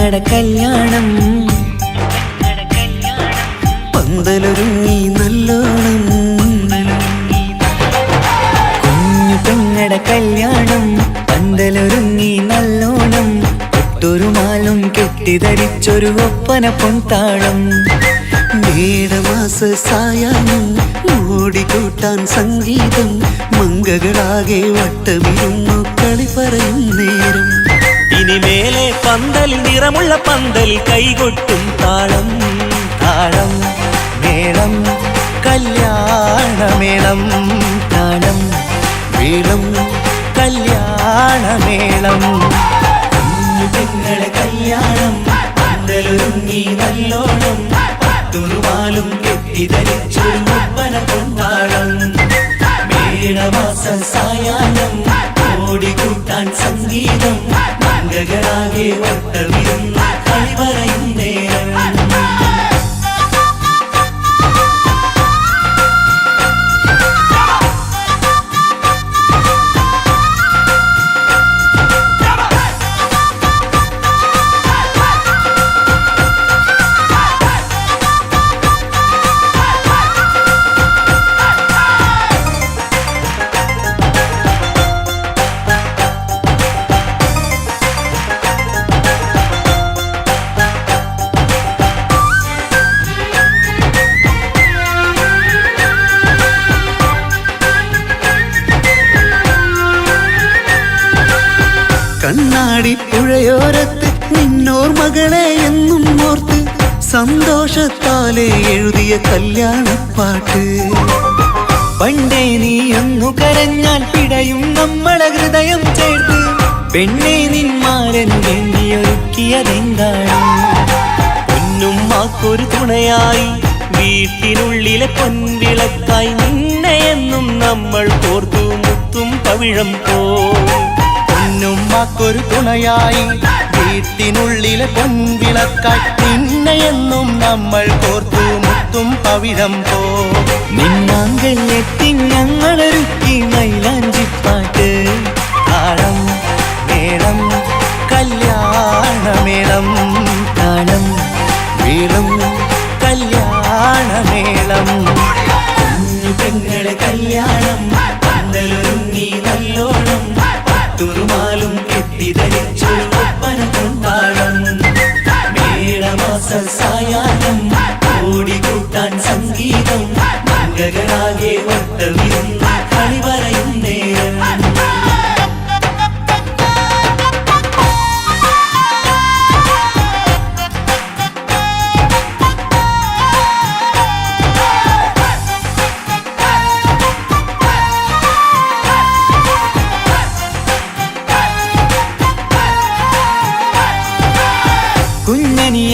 കല്യാണം പന്തലൊരുങ്ങി നല്ലോണം കുഞ്ഞു പെങ്ങടെ കല്യാണം പന്തലൊരുങ്ങി നല്ലോണം ഒട്ടൊരു മാലും കെട്ടിധരിച്ചൊരു ഒപ്പന പൊൻതാളം മേടമാസ സായാഹ്നം ഓടിക്കൂട്ടാൻ സംഗീതം മംഗകളാകെ വട്ടമിരുന്നു കളി പറയും നേരം ഇനിമേലെ പന്തലിൽ നിറമുള്ള പന്തലിൽ കൈകൊട്ടും താളം താളം മേളം കല്യാണമേളം താളം മേളം കല്യാണമേളം കുഞ്ഞു പെങ്ങളെ കല്യാണം പന്തലൊരുങ്ങി നല്ലോണം പട്ടുറുമാലും കെട്ടിധരിച്ചൊരു ഒപ്പന പൊൻതാളം മേടമാസ സായാഹ്നം ഓടിക്കൂട്ടാൻ സംഗീതം മംഗകളാകെ വട്ടമിരുന്ന് കളി പറയും നേരം കണ്ണാടി പുഴയോരത്ത് നിന്നോർ മകളെ എന്നും ഓർത്ത് സന്തോഷത്താലെ എഴുതിയ കല്യാണപ്പാട്ട് പണ്ടേ നീ ഒന്നു കരഞ്ഞാൽ പിടയും നമ്മളെ ഹൃദയം ചേർത്ത് പെണ്ണെ നിന്മാരൻ വേണ്ടിയൊരുക്കിയതെന്താണ് പൊന്നുമ്മാക്കൊരു തുണയായി വീട്ടിനുള്ളിലെ പൊൻവിളക്കായി നിന്നെ എന്നും നമ്മൾ കോർത്തു മുത്തും പവിഴം പോ പൊന്നുമ്മാക്കൊരു തുണയായി വീട്ടിനുള്ളിലെ പൊൻവിളക്കായി നിന്നെയെന്നും നമ്മൾ കോർത്തു മുത്തും പവിഴം പോ നിന്നാങ്കല്ലെത്തി ഞങ്ങളൊരുക്കി മൈലാഞ്ചിപ്പാട്ട് താളം മേളം കല്യാണമേളം താളം മേളം കല്യാണമേളം കുഞ്ഞു പെങ്ങളെ കല്യാണം പന്തലൊരുങ്ങി നല്ലോണം പട്ടുറുമാലും കെട്ടിധരിച്ചൊരു ഒപ്പന പൊൻതാളം മേടമാസ സായാഹ്നം ഓടിക്കൂട്ടാൻ സംഗീതം മംഗകളാകെ വട്ടമിരുന്ന് കളി പറയും നേരം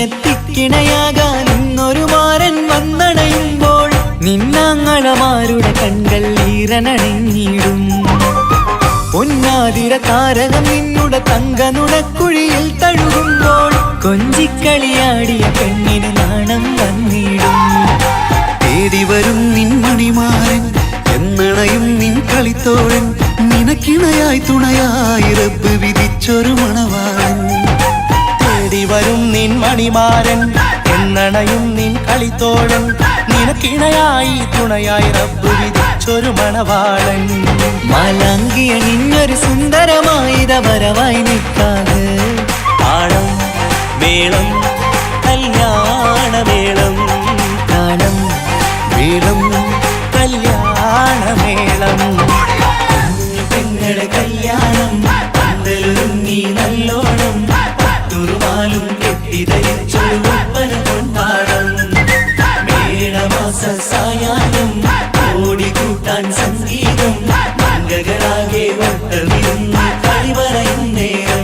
കുഞ്ഞനിയെത്തിക്കിണയാകാൻ ഇന്നൊരു മാരൻ വന്നണയുമ്പോൾ നിന്നാങ്ങളമാരുടെ കൺകൾ ഈറനണിഞ്ഞിടും പൊന്നാതിര താരകം നിന്നുടെ തങ്കനുടക്കുഴിയിൽ തഴുകുമ്പോൾ കൊഞ്ചിക്കളിയാടിയ പെണ്ണിന് നാണം വന്നിടും തേടി വരും നിൻ മണിമാരൻ എന്നണയും നിൻ കളിത്തോഴൻ നിനക്കിണയായി തുണയായി റബ്ബ് വിധിച്ചൊരു മണവാളൻ വരും നിൻ മണിമാരൻ എന്നണയും നിൻ കളിത്തോഴൻ നിനക്കിണയായി തുണയായി റബ്ബ് വിധിച്ചൊരു മണവാളൻ മാലാങ്കിയ നിന്നൊരു സുന്ദരമായിത വരവായി നിൽക്കാതെ താളം മേളം കല്യാണമേളം താളം മേളം കല്യാണമേളം കുഞ്ഞു പെങ്ങളെ കല്യാണം പന്തലൊരുങ്ങി നല്ലോണം പട്ടുറുമാലും കെട്ടിധരിച്ചൊരു ഒപ്പന പൊൻതാളം മേടമാസ സായാഹ്നം ഓടിക്കൂട്ടാൻ സംഗീതം മംഗകളാകെ വട്ടമിരുന്ന് കളി പറയും നേരം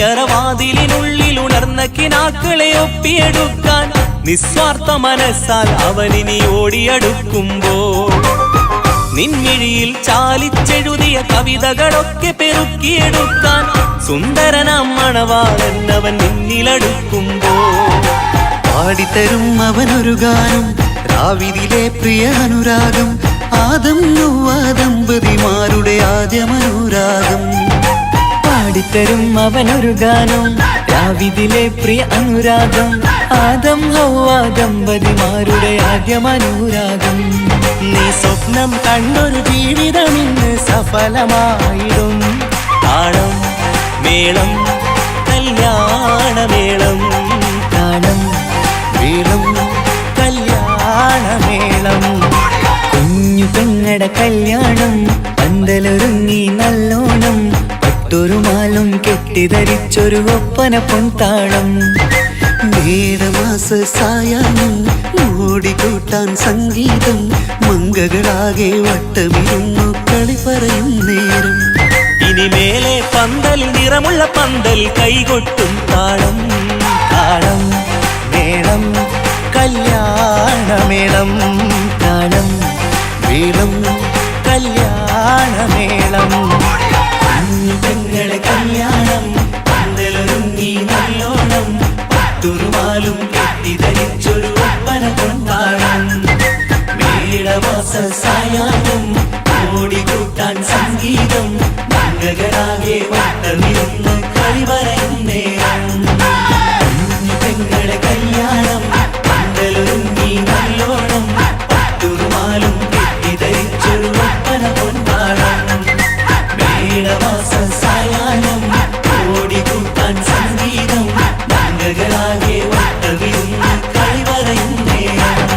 മണിയറവാതിലിനുള്ളിൽ ഉണർന്ന കിനാക്കളെ ഒപ്പിയെടുക്കാൻ നിസ്വാർത്ഥ മനസ്സാൽ അവനിനി ഓടിയടുക്കുമ്പോൾ നിൻമിഴിയിൽ ചാലിച്ചെഴുതിയ കവിതകളൊക്കെ പെറുക്കിയെടുക്കാൻ സുന്ദരനാം മണവാളൻ അവൻ നിന്നിലടുക്കുമ്പോൾ പാടിത്തരും അവനൊരു ഗാനം രാവിലെ പ്രിയ അനുരാഗം ആദം ഹവ്വ ദമ്പതിമാരുടെ ആദ്യമനുരാഗം പാടിത്തരും അവനൊരു ഗാനം രാവിലെ പ്രിയ അനുരാഗം ആദം ഹവ്വ ദമ്പതിമാരുടെ ആദ്യമനുരാഗം നീ സ്വപ്നം കണ്ടൊരു ജീവിതം ഇന്ന് സഫലമായിടും താളം മേളം കല്യാണമേളം താളം മേളം കല്യാണമേളം കുഞ്ഞു പെങ്ങടെ കല്യാണം പന്തലൊരുങ്ങി നല്ലോണം പട്ടൊരു മാലും കെട്ടിധരിച്ചൊരു ഒപ്പന പൊൻതാളം മേടമാസ സായാഹ്നം ഓടിക്കൂട്ടാൻ സംഗീതം മംഗകളാകെ വട്ടമിരുന്നു കളി പറയും നേരം ഇനി മേലെ പന്തൽ നിറമുള്ള പന്തൽ കൈകൊട്ടും താളം താളം മേളം കല്യാണമേളം താളം മേളം കല്യാണമേളം കുഞ്ഞു പെങ്ങളെ കല്യാണം പന്തലൊരുങ്ങി നല്ലോണം പട്ടുറുമാലും കെട്ടിധരിച്ചൊരു ഒപ്പന കൊണ്ടാടം മേടമാസ സായാഹ്നം ഓടിക്കൂട്ടാൻ സംഗീതം മംഗകളാകെ വട്ടമിരുന്ന് കളി പറയും നേരം കുഞ്ഞു പെങ്ങളെ കല്യാണം പന്തലൊരുങ്ങി നല്ലോണം പട്ടുറുമാലും കെട്ടിധരിച്ചൊരു ഒപ്പന കൊണ്ടാടം മേടമാസ സായാഹ്നം ഓടിക്കൂട്ടാൻ സംഗീതം മംഗകളാകെ വട്ടമിരുന്ന് കളി പറയും നേരം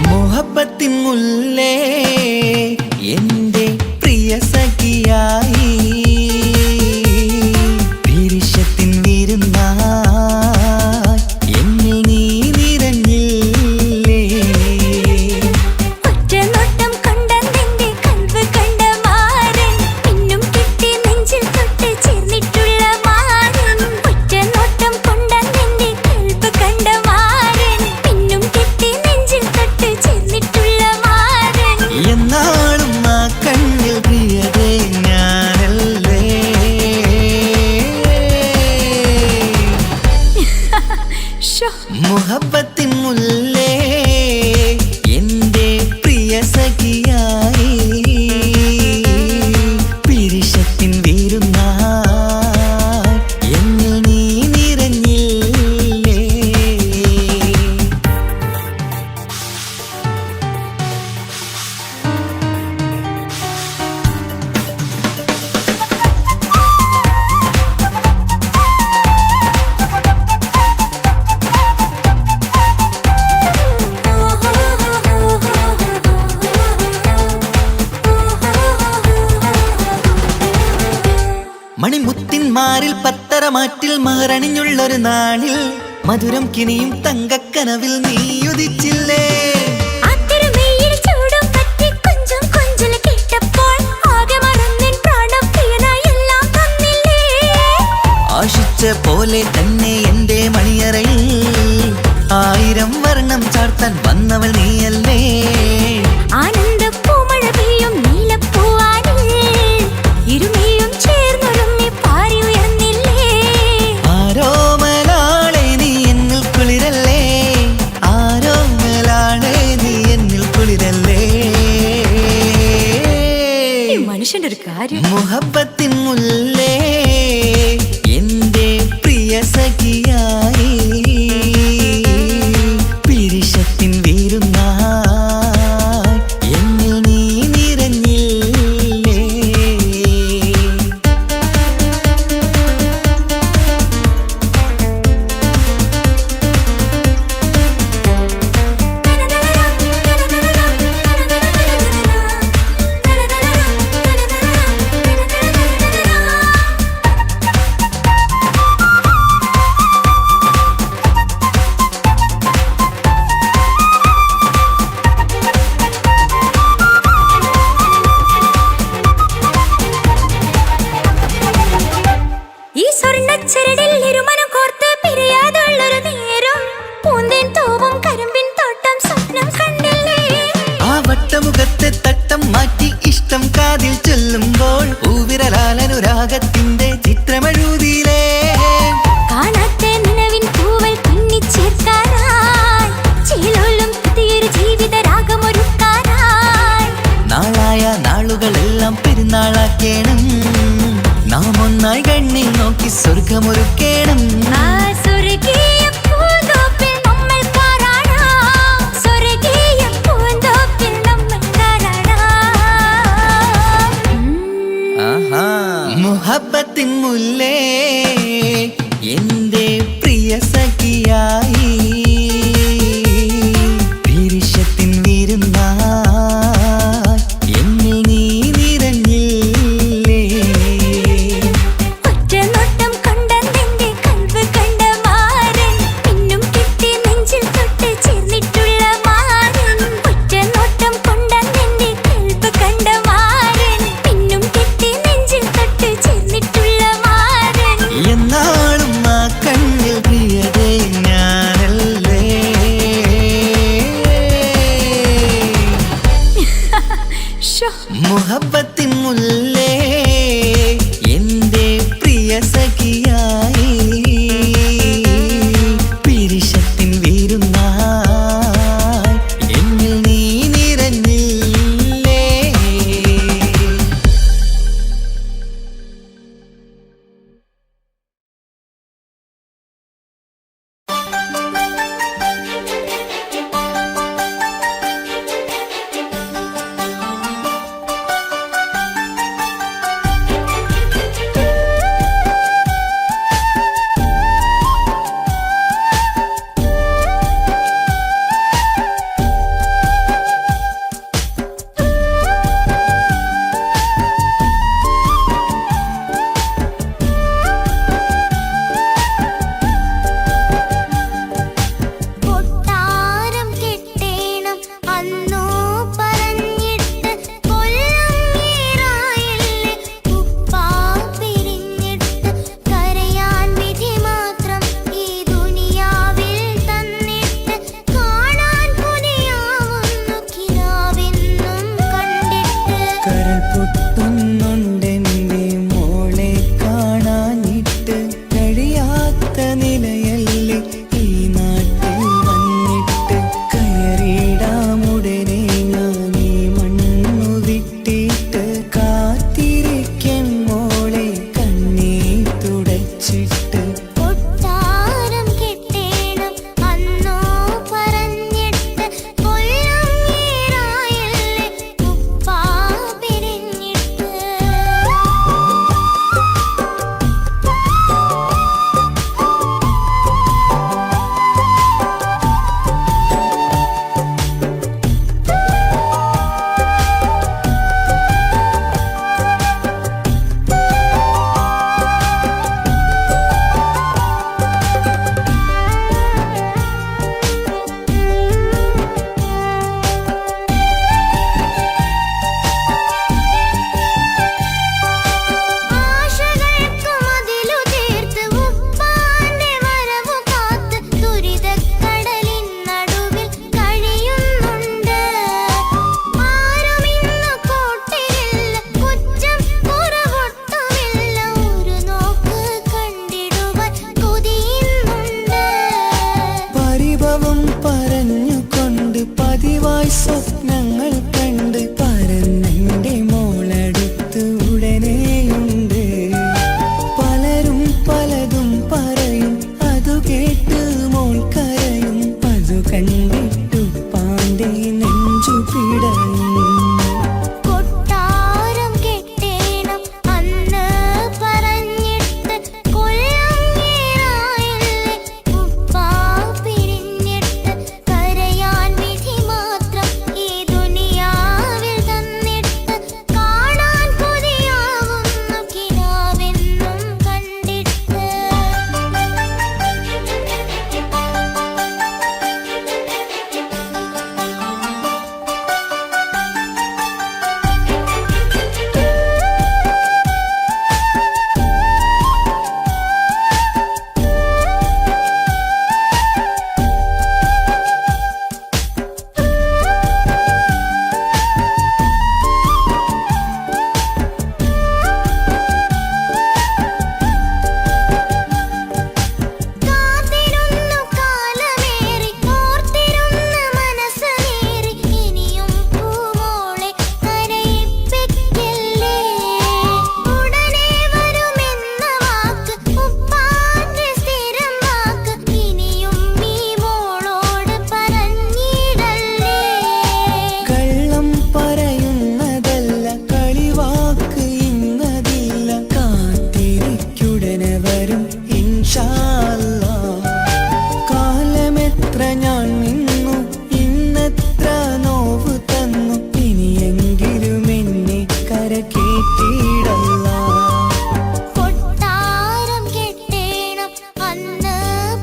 മുഹബത്തിൻ മുല്ലേ എൻ്റെ പ്രിയ സഖിയായി പിരിശത്തിൻ വിരുന്നായി എന്നിൽ നീ നിറഞ്ഞില്ലേ ഒറ്റനോട്ടം കൊണ്ടെന്റെ കൽവ് കണ്ട മാരൻ പിന്നും കിട്ടി നെഞ്ചിൽ തൊട്ട് ചേർന്നിട്ടുള്ള മാരൻ ഒറ്റനോട്ടം കൊണ്ടെന്റെ കൽവ് കണ്ട മാരൻ പിന്നും കിട്ടി നെഞ്ചിൽ തൊട്ട് ചേർന്നിട്ടുള്ള മാരൻ എന്നാളും ആ കണ്ണിൽ പ്രിയതേ ഞാനല്ലേ ഷോ മുഹബത്തിൻ മുല്ലേ എൻ്റെ പ്രിയ സഖിയായി പിരിശത്തിൻ വിരുന്നായി എന്നിൽ നീ നിറഞ്ഞില്ലേ മണിമുത്തിന്മാരിൽ പത്തരമാറ്റിൽ മഹറണിഞ്ഞുള്ളൊരു നാളിൽ മധുരം കിനിയും തങ്കക്കനവിൽ നീ ഉദിച്ചില്ലേ ആത്തിരമേയിൽ ചൂടും പറ്റി കൊഞ്ചും കൊഞ്ചല് കേട്ടപ്പോൾ ആകെ മറന്നിൻ പ്രാണപ്രിയനായി എല്ലാം തന്നില്ലേ ആശിച്ച പോലെ തന്നെ എൻ്റെ മണിയറയിൽ 1000 വർണ്ണം ചാർത്താൻ വന്നവൾ നീയല്ലേ ആനന്ദ പൂമഴ പെയ്യും നീലപ്പൂവാനിൽ ഇരുമേയും ചേർന്നൊരുമ്മി പാരി ഉയർന്നില്ലേ ആരോമലാളെ നീ എന്നിൽ കുളിരല്ലേ ആരോമലാളെ നീ എന്നിൽ കുളിരല്ലേ ഈ മനുഷ്യന്റെ ഒരു കാര്യം മുഹബത്തിൻ മുല്ലേ എൻ്റെ പ്രിയ സഖിയായി പിരിശത്തിൻ വിരുന്നായി ചരടിൽ ഇരുമനം കോർത്ത് പിരിയാതുള്ളൊരു നേരം പൂന്തേൻ തൂവും കരിമ്പിൻ തോട്ടം സ്വപ്നം കണ്ടില്ലേ ആ വട്ടമുഖത്തെ തട്ടം മാറ്റി ഇഷ്ടം കാതിൽ ചൊല്ലുമ്പോൾ പൂവിരലാലനുരാഗത്തിന്റെ ചിത്രമെഴുതിയിലേ കാണാത്ത നിലവിൻ പൂവൽ തുന്നിച്ചേർക്കാനായി ചേലോലും പുതിയൊരു ജീവിത രാഗമൊരുക്കാനായി നാളായ നാളുകളെല്ലാം പെരുന്നാളാക്കേണം നാം ഒന്നായി കണ്ണിൽ നോക്കി സ്വർഗമൊരുക്കേണം ആ സ്വർഗീയ പൂന്തോപ്പിൽ നമ്മൾ പാറാടാം സ്വർഗീയ പൂന്തോപ്പിൽ നമ്മൾ പാറാടാം ആഹാ മുഹബത്തിൻ മുല്ലേ എന്റെ പ്രിയ സഖിയായി പിരിശത്തിൻ വിരുന്നായി എന്നിൽ നീ നിറഞ്ഞില്ലേ ഒറ്റ നോട്ടം കൊണ്ടെന്റെ കൽവ് കണ്ട മാരൻ പിന്നും കിട്ടി നെഞ്ചിൽ തൊട്ട് ചേർന്നിട്ടുള്ള മാരൻ ഒറ്റ നോട്ടം കൊണ്ടെന്റെ കൽവ് കണ്ട മാരൻ പിന്നും കിട്ടി നെഞ്ചിൽ തൊട്ട് ചേർന്നിട്ടുള്ള മാരൻ ഇൻഷാ അല്ലാഹ്. കാലമെത്ര ഞാൻ നിന്നു, ഇന്നെത്ര നോവ് തന്നു, ഇനിയെങ്കിലും എന്നെ കരകേറ്റിടല്ല. കൊട്ടാരം കെട്ടേണം അന്ന്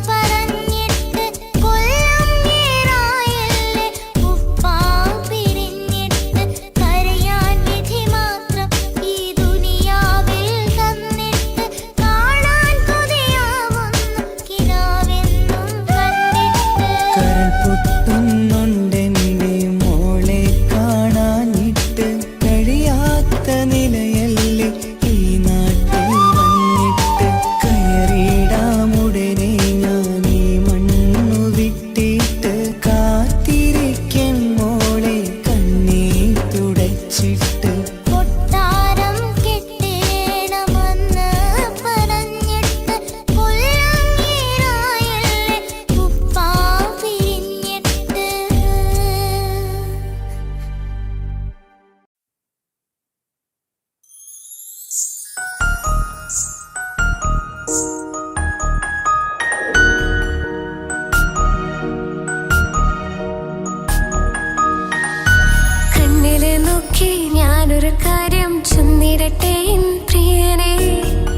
പറഞ്ഞിട്ട് കൊല്ലം നേരായല്ലേ ഉപ്പാ പിരിഞ്ഞിട്ട്. കരയാൻ വിധി മാത്രം ഈ ദുനിയാവിൽ തന്നിട്ട്, കാണാൻ കൊതിയാവുന്നു കിനാവെന്നും കണ്ടിട്ട്. കരൾ പൊട്ടുന്നുണ്ടെന്റെ മോളെ കാണാനിട്ട്, കഴിയാത്ത നിലയല്ലേ ഈ നാട്ടിൽ വന്നിട്ട്. കയറിയിടാമുടനെ ഞാൻ ഈ മണ്ണു വിട്ടിട്ട്, കാത്തിരിക്കൻ മോളെ കണ്ണീർ തുടച്ചിട്ട്. കൊട്ടാരം കെട്ടേണമെന്ന് പറഞ്ഞിട്ട് കൊല്ലം നേരായല്ലേ ഉപ്പാ പിരിഞ്ഞിട്ട്. കണ്ണിലെ നോക്കി ഞാനൊരു കാര്യം ചൊന്നിടട്ടെ എൻ പ്രിയനെ.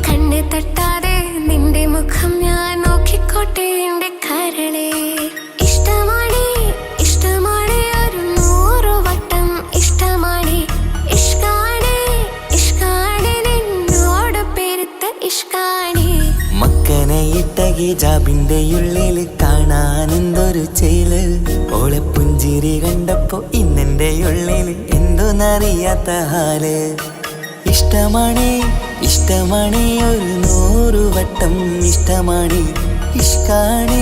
കണ്ണ് തട്ടാതെ നിന്റെ മുഖം ഞാൻ നോക്കിക്കോട്ടെ എന്റെ കരളെ. ഇഷ്ടമാണ് ഇഷ്ടമാണ് ഒരു 100 വട്ടം ഇഷ്ടമാണ്. ഇഷ്കാണ് ഇഷ്കാണ് നിന്നോട് പെരുത്ത ഇഷ്കാണ്. മക്കനെ ഇട്ട ഹിജാബിന്റെ ഉള്ളിൽ കാണാൻ എന്തൊരു ചേല്. ഓളെ പുഞ്ചിരി കണ്ടപ്പോ ഇന്നെന്റെ ഉള്ളിൽ എന്തോന്നറിയാത്ത ഹാല്. ഇഷ്ടമാണ് ഇഷ്ടമാണ് ഒരു 100 വട്ടം ഇഷ്ടമാണ്. ഇഷ്കാണ്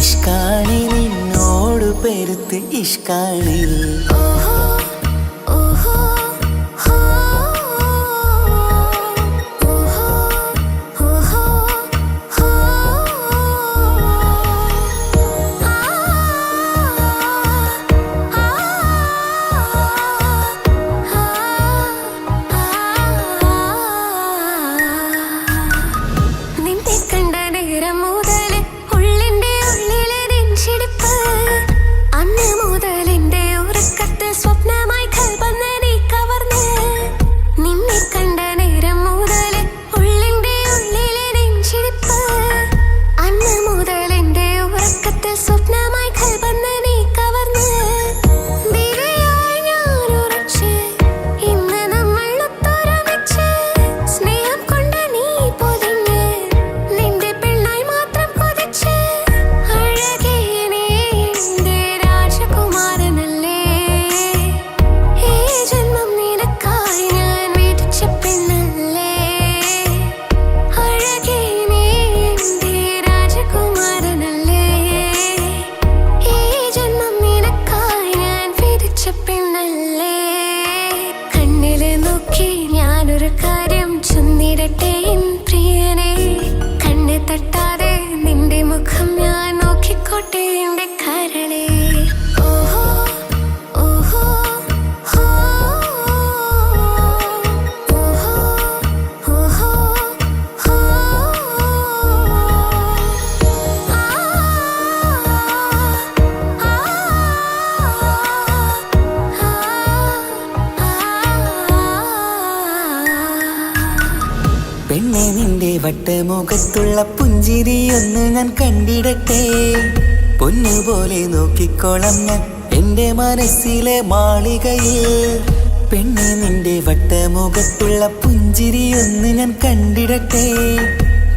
ഇഷ്കാണ് നിന്നോട് പെരുത്ത് ഇഷ്കാണ്. ഓഹോ ഓഹോ ഹോ ഓഹോ ഓഹോ ഹോ. നിന്നെ കണ്ട നേരം മുതൽ ഉള്ളിന്റെ ഉള്ളിലെ നെഞ്ചിടിപ്പ്, അന്ന് മുതൽ എന്റെ ഉറക്കത്തിൽ സ്വപ്നമായി കൽപ്പന നീ കവർന്ന്. നിന്നെ കണ്ട നേരം മുതൽ ഉള്ളിന്റെ ഉള്ളിലെ നെഞ്ചിടിപ്പ്, അന്ന് മുതൽ എന്റെ ഉറക്കത്തിൽ സ്വപ്നമായി കൽപ്പന നീ കവർന്ന്. ദിവ്യയായി ഞാൻ ഉറച്ച് ഇന്ന് നമ്മൾ ഒത്തൊരുമിച്ച്, സ്നേഹം കൊണ്ട് നീ പൊതിഞ്ഞ് നിന്റെ പെണ്ണായി മാത്രം കൊതിച്ച്. അഴകേ നീ എന്റെ രാജകുമാരനല്ലേ, ഈ ജന്മം നിനക്കായി ഞാൻ വിധിച്ച പെണ്ണല്ലേ. അഴകേ നീ എന്റെ രാജകുമാരനല്ലേ, ഈ ജന്മം നിനക്കായി ഞാൻ വിധിച്ച പെണ്ണല്ലേ. കണ്ണില് നോക്കി ഞാനൊരു കാര്യം ചൊന്നിടട്ടെ എൻ പ്രിയനെ. കണ്ണ് തട്ടാതെ നിന്റെ മുഖം ഞാൻ നോക്കിക്കോട്ടെ എന്റെ കരളെ. ഓഹോ ഓഹോ ഹോ ഓഹോ ഓഹോ ഹോ. പെണ്ണെ നിന്റെ വട്ടമുഖത്തുള്ള പുഞ്ചിരിയൊന്ന് ഞാൻ കണ്ടിടട്ടെ. പൊന്നുപോലെ നോക്കിക്കോളാം ഞാൻ എന്റെ മനസ്സിലെ മാളികയിൽ. പെണ്ണെ നിന്റെ വട്ടമുഖത്തുള്ള പുഞ്ചിരിയൊന്ന് ഞാൻ കണ്ടിടട്ടെ.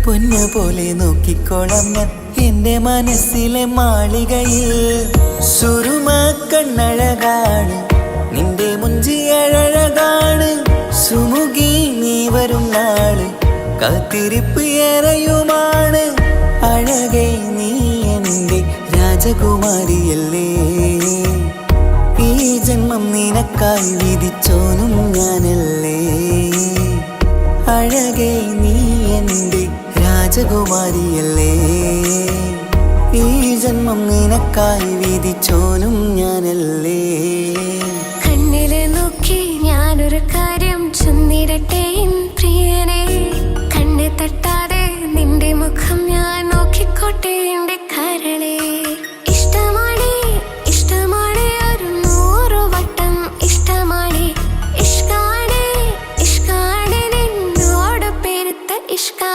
പൊന്നുപോലെ നോക്കിക്കോളാം ഞാൻ എന്റെ മനസ്സിലെ മാളികയിൽ. സുറുമ കണ്ണഴകാണ് നിന്റെ മുഞ്ചിയഴകാണ്. സുമുഖി നീ വരും നാള് കാത്തിരിപ്പ് ഏറെയുമാണ്. അഴകേ നീ എന്റെ രാജകുമാരിയല്ലേ, ഈ ജന്മം നിനക്കായി വിധിച്ചോനും ഞാനല്ലേ. അഴകേ നീ എന്റെ രാജകുമാരിയല്ലേ, ഈ ജന്മം നിനക്കായി വിധിച്ചോനും ഞാനല്ലേ. കണ്ണില് നോക്കി ഞാനൊരു കാര്യം ചൊന്നിടട്ടെ എൻ പ്രിയനെ. കണ്ണ് തട്ടാതെ നിന്റെ മുഖം ഞാൻ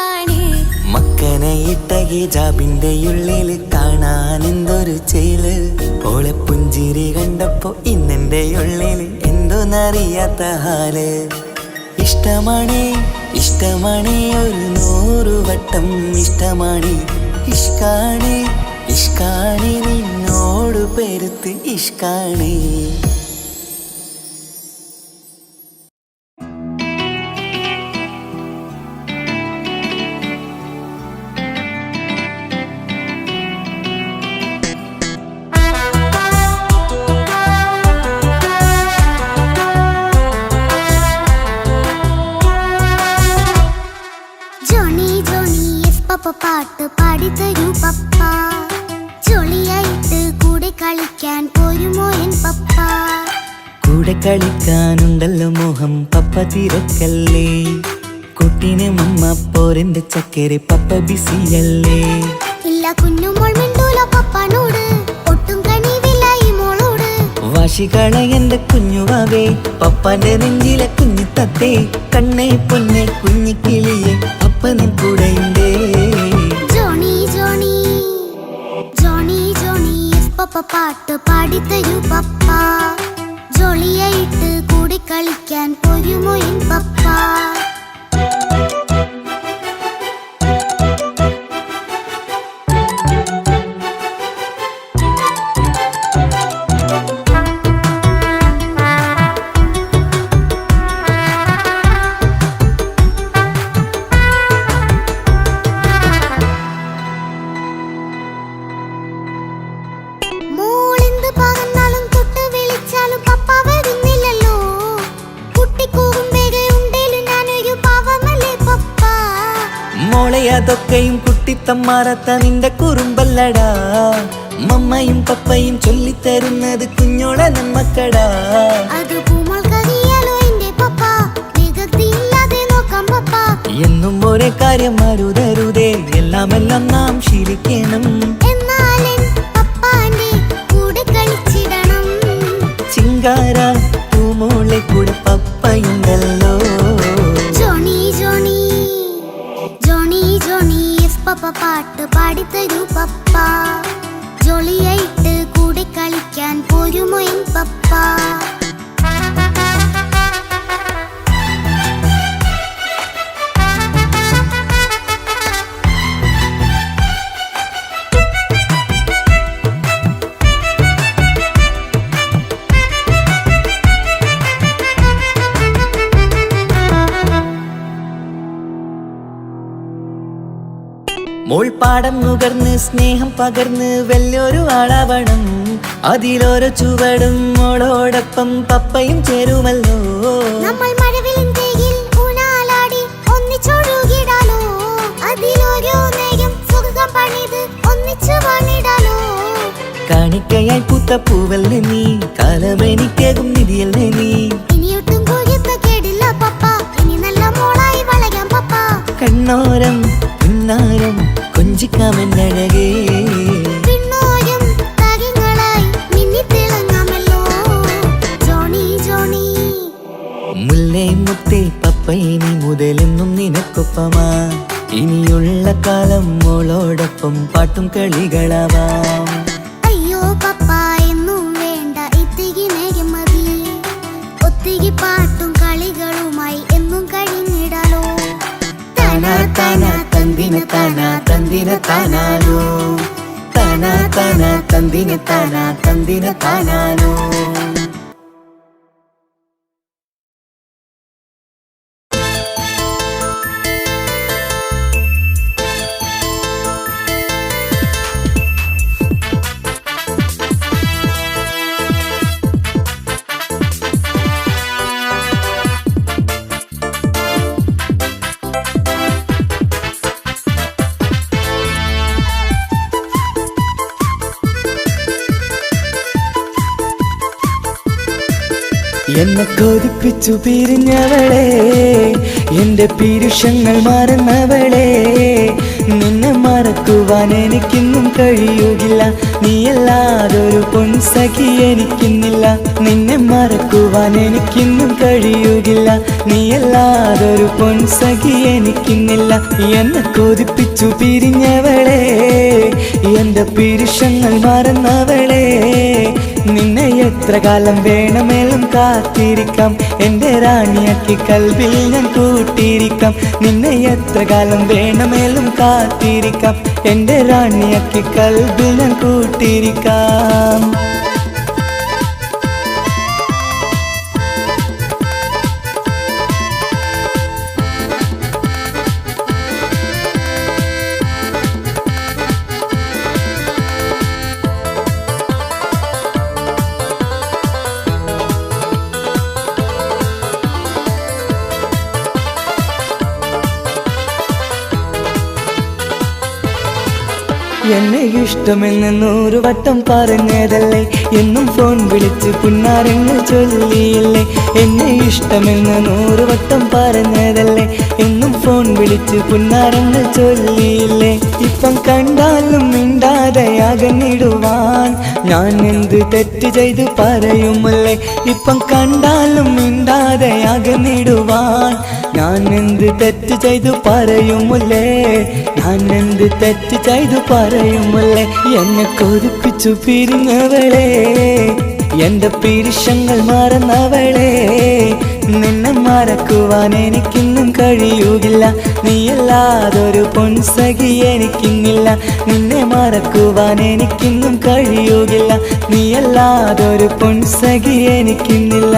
ആണ്. മക്കനെ ഇട്ട ഹിജാബിന്റെ ഉള്ളിൽ കാണാൻ എന്തൊരു ചേല്. ഓളെ പുഞ്ചിരി കണ്ടപ്പോ ഇന്നെന്റെ ഉള്ളിൽ എന്തോന്നറിയാത്ത ഹാല്. ഇഷ്ടമാണേ ഇഷ്ടമാണേ ഒരു 100 വട്ടം ഇഷ്ടമാണേ. ഇഷ്കാണേ ഇഷ്കാണേ നിന്നോട് പെരുത്ത് ഇഷ്കാണേ. പാട്ട് പാടിത്തരൂ പപ്പ. ജോളിയായിട്ട് കൂടെ കളിക്കാൻ പോരുമോ എൻ പപ്പ? കൂടെ കളിക്കാനുണ്ടല്ലോ മോഹം പപ്പ തിരക്കല്ലേ. കുട്ടീനെ മമ്മ പോരെന്റെ ചക്കരെ പപ്പ ബിസിയല്ലേ. ഇല്ല കുഞ്ഞുമോൾ മിണ്ടൂല പപ്പനോട്, ഒട്ടും കണിവില്ല ഈ മോളോട്. വാശികള എന്റെ കുഞ്ഞുവാവേ, പപ്പാന്റെ നെഞ്ചിലെ കുഞ്ഞു തത്തേ. കണ്ണേ പൊന്നെ കുഞ്ഞിക്കിളിയെ അപ്പനും കൂടെയുണ്ടേ. ജോണി ജോണി ജോണി ജോണി പപ്പ പാട്ട് പാടിത്തരൂ പപ്പ. ജോളിയായിട്ട് കൂടെ കളിക്കാൻ പോരുമോ എൻ പപ്പ? അതൊക്കെയും കുട്ടിത്തമ്മാറത്ത നിന്റെ കുറുമ്പല്ലടാ. മമ്മയും പപ്പയും ചൊല്ലിത്തരുന്നത് കുഞ്ഞോളെ നമ്മക്കടാ. എന്നും ഒരേ കാര്യം അരുതരുതേ, എല്ലാം നാം ശീലിക്കണം. ചിങ്കാര പൂമോളെ കൂടെ പപ്പയുണ്ടല്ലോ. പപ്പ പാട്ട് പാടിത്തരൂ പപ്പ. ജോളിയായിട്ട് കൂടെ കളിക്കാൻ പോരുമോ എൻ പപ്പ? മോൾപ്പാടം നുകർന്ന് സ്നേഹം പകർന്ന് വലിയൊരു ആളാവണം. അതിലോരോ ചുവടും മോളോടൊപ്പം പപ്പയും ചേരുമല്ലോ. നമ്മൾ മഴവിൽ ഊനാലാടി ഒന്നിച്ചൊഴുകിടാലോ. അതിലോരോ നേരം സുഖം പണിത് ഒന്നിച്ചു വാണിടാലോ. കാണിക്കയായി പൂത്ത പൂവല്ലേ നീ, കാലമെനിക്കേകും നിധിയല്ലേ നീ. ഇനിയൊട്ടും കോഴിത്ത കേടില്ല പപ്പ, ഇനി നല്ല മോളായി വളരാം പപ്പ. കണ്ണോരം പിന്നാരം കൊഞ്ചിക്കാമെന്നഴകേ. പിന്നോരം താരങ്ങളായി മിന്നിത്തിളങ്ങാമല്ലോ. ജോണി ജോണി മുല്ലേ മുത്തേ പപ്പയിനി മുതലെന്നും നിനക്കൊപ്പമാ. ഇനിയുള്ള കാലം മോളോടൊപ്പം പാട്ടും കളികളാവാം. അയ്യോ പപ്പ എന്നും വേണ്ട ഇത്തിരി നേരം മതി. ഒത്തിരി പാട്ടും കളികളുമായി എന്നും കഴിഞ്ഞിടാലോ. താനാ താനാ തന്തിന താനാ തന്തിന താനാലോ. താനാ താനാ തന്തിന താനാ തന്തിന താനാലോ. എന്നെ കൊതിപ്പിച്ചു പിരിഞ്ഞവളെ, എന്റെ പീരുഷങ്ങൾ മറന്നവളെ. നിന്നെ മറക്കുവാൻ മറക്കുവാൻ എനിക്കിന്നും കഴിയുകില്ല, നീയല്ലാതൊരു പൊൻസഖി എനിക്കിന്നില്ല. നിന്നെ മറക്കുവാൻ എനിക്കിന്നും കഴിയുകില്ല, നീയല്ലാതൊരു പൊൻസഖി എനിക്കിന്നില്ല. എന്നെ കൊതിപ്പിച്ചു പിരിഞ്ഞവളെ, എന്റെ പിരിശങ്ങൾ മറന്നവളെ, നിന്നെ എത്ര കാലം വേണമെങ്കിലും കാത്തിരിക്കാം, എന്റെ റാണിയാക്കി കൽവിൽ ഞാൻ കൂട്ടിയിരിക്കാം. നിന്നെ എത്ര കാലം വേണമെങ്കിലും കാത്തിരിക്കാം, എന്റെ റാണിയാക്കി കൽവിൽ ഞാൻ കൂട്ടിയിരിക്കാം. എന്നെ ഇഷ്ടമെന്ന് 100 വട്ടം പറഞ്ഞതല്ലേ, എന്നും ഫോൺ വിളിച്ച് പുന്നാരങ്ങൾ ചൊല്ലിയില്ലേ. എന്നെ ഇഷ്ടമെന്ന് 100 വട്ടം പറഞ്ഞതല്ലേ, എന്നും ഫോൺ വിളിച്ച് പുന്നാരങ്ങൾ ചൊല്ലിയില്ലേ. ഇപ്പം കണ്ടാലും മിണ്ടാതെ അകന്നിടുവാൻ ഞാൻ എന്ത് തെറ്റ് ചെയ്ത് പറയുമല്ലേ. ഇപ്പം കണ്ടാലും മിണ്ടാതെ അകന്നിടുവാൻ ഞാൻ എന്ത് തെറ്റ് ചെയ്തു പറയുമല്ലേ, ഞാൻ എന്ത് തെറ്റ് ചെയ്തു പറയുമല്ലേ. എന്നെ കൊതിപ്പിച്ചു പിരിഞ്ഞവളെ, എന്റെ പിരിശങ്ങൾ മറന്നവളെ, നിന്നെ മറക്കുവാൻ എനിക്കിന്നും കഴിയുകില്ല, നീയല്ലാതൊരു പൊൻസഖി എനിക്കിന്നില്ല. നിന്നെ മറക്കുവാൻ എനിക്കിന്നും കഴിയുകില്ല, നീയല്ലാതൊരു പൊൻസഖി എനിക്കിന്നില്ല.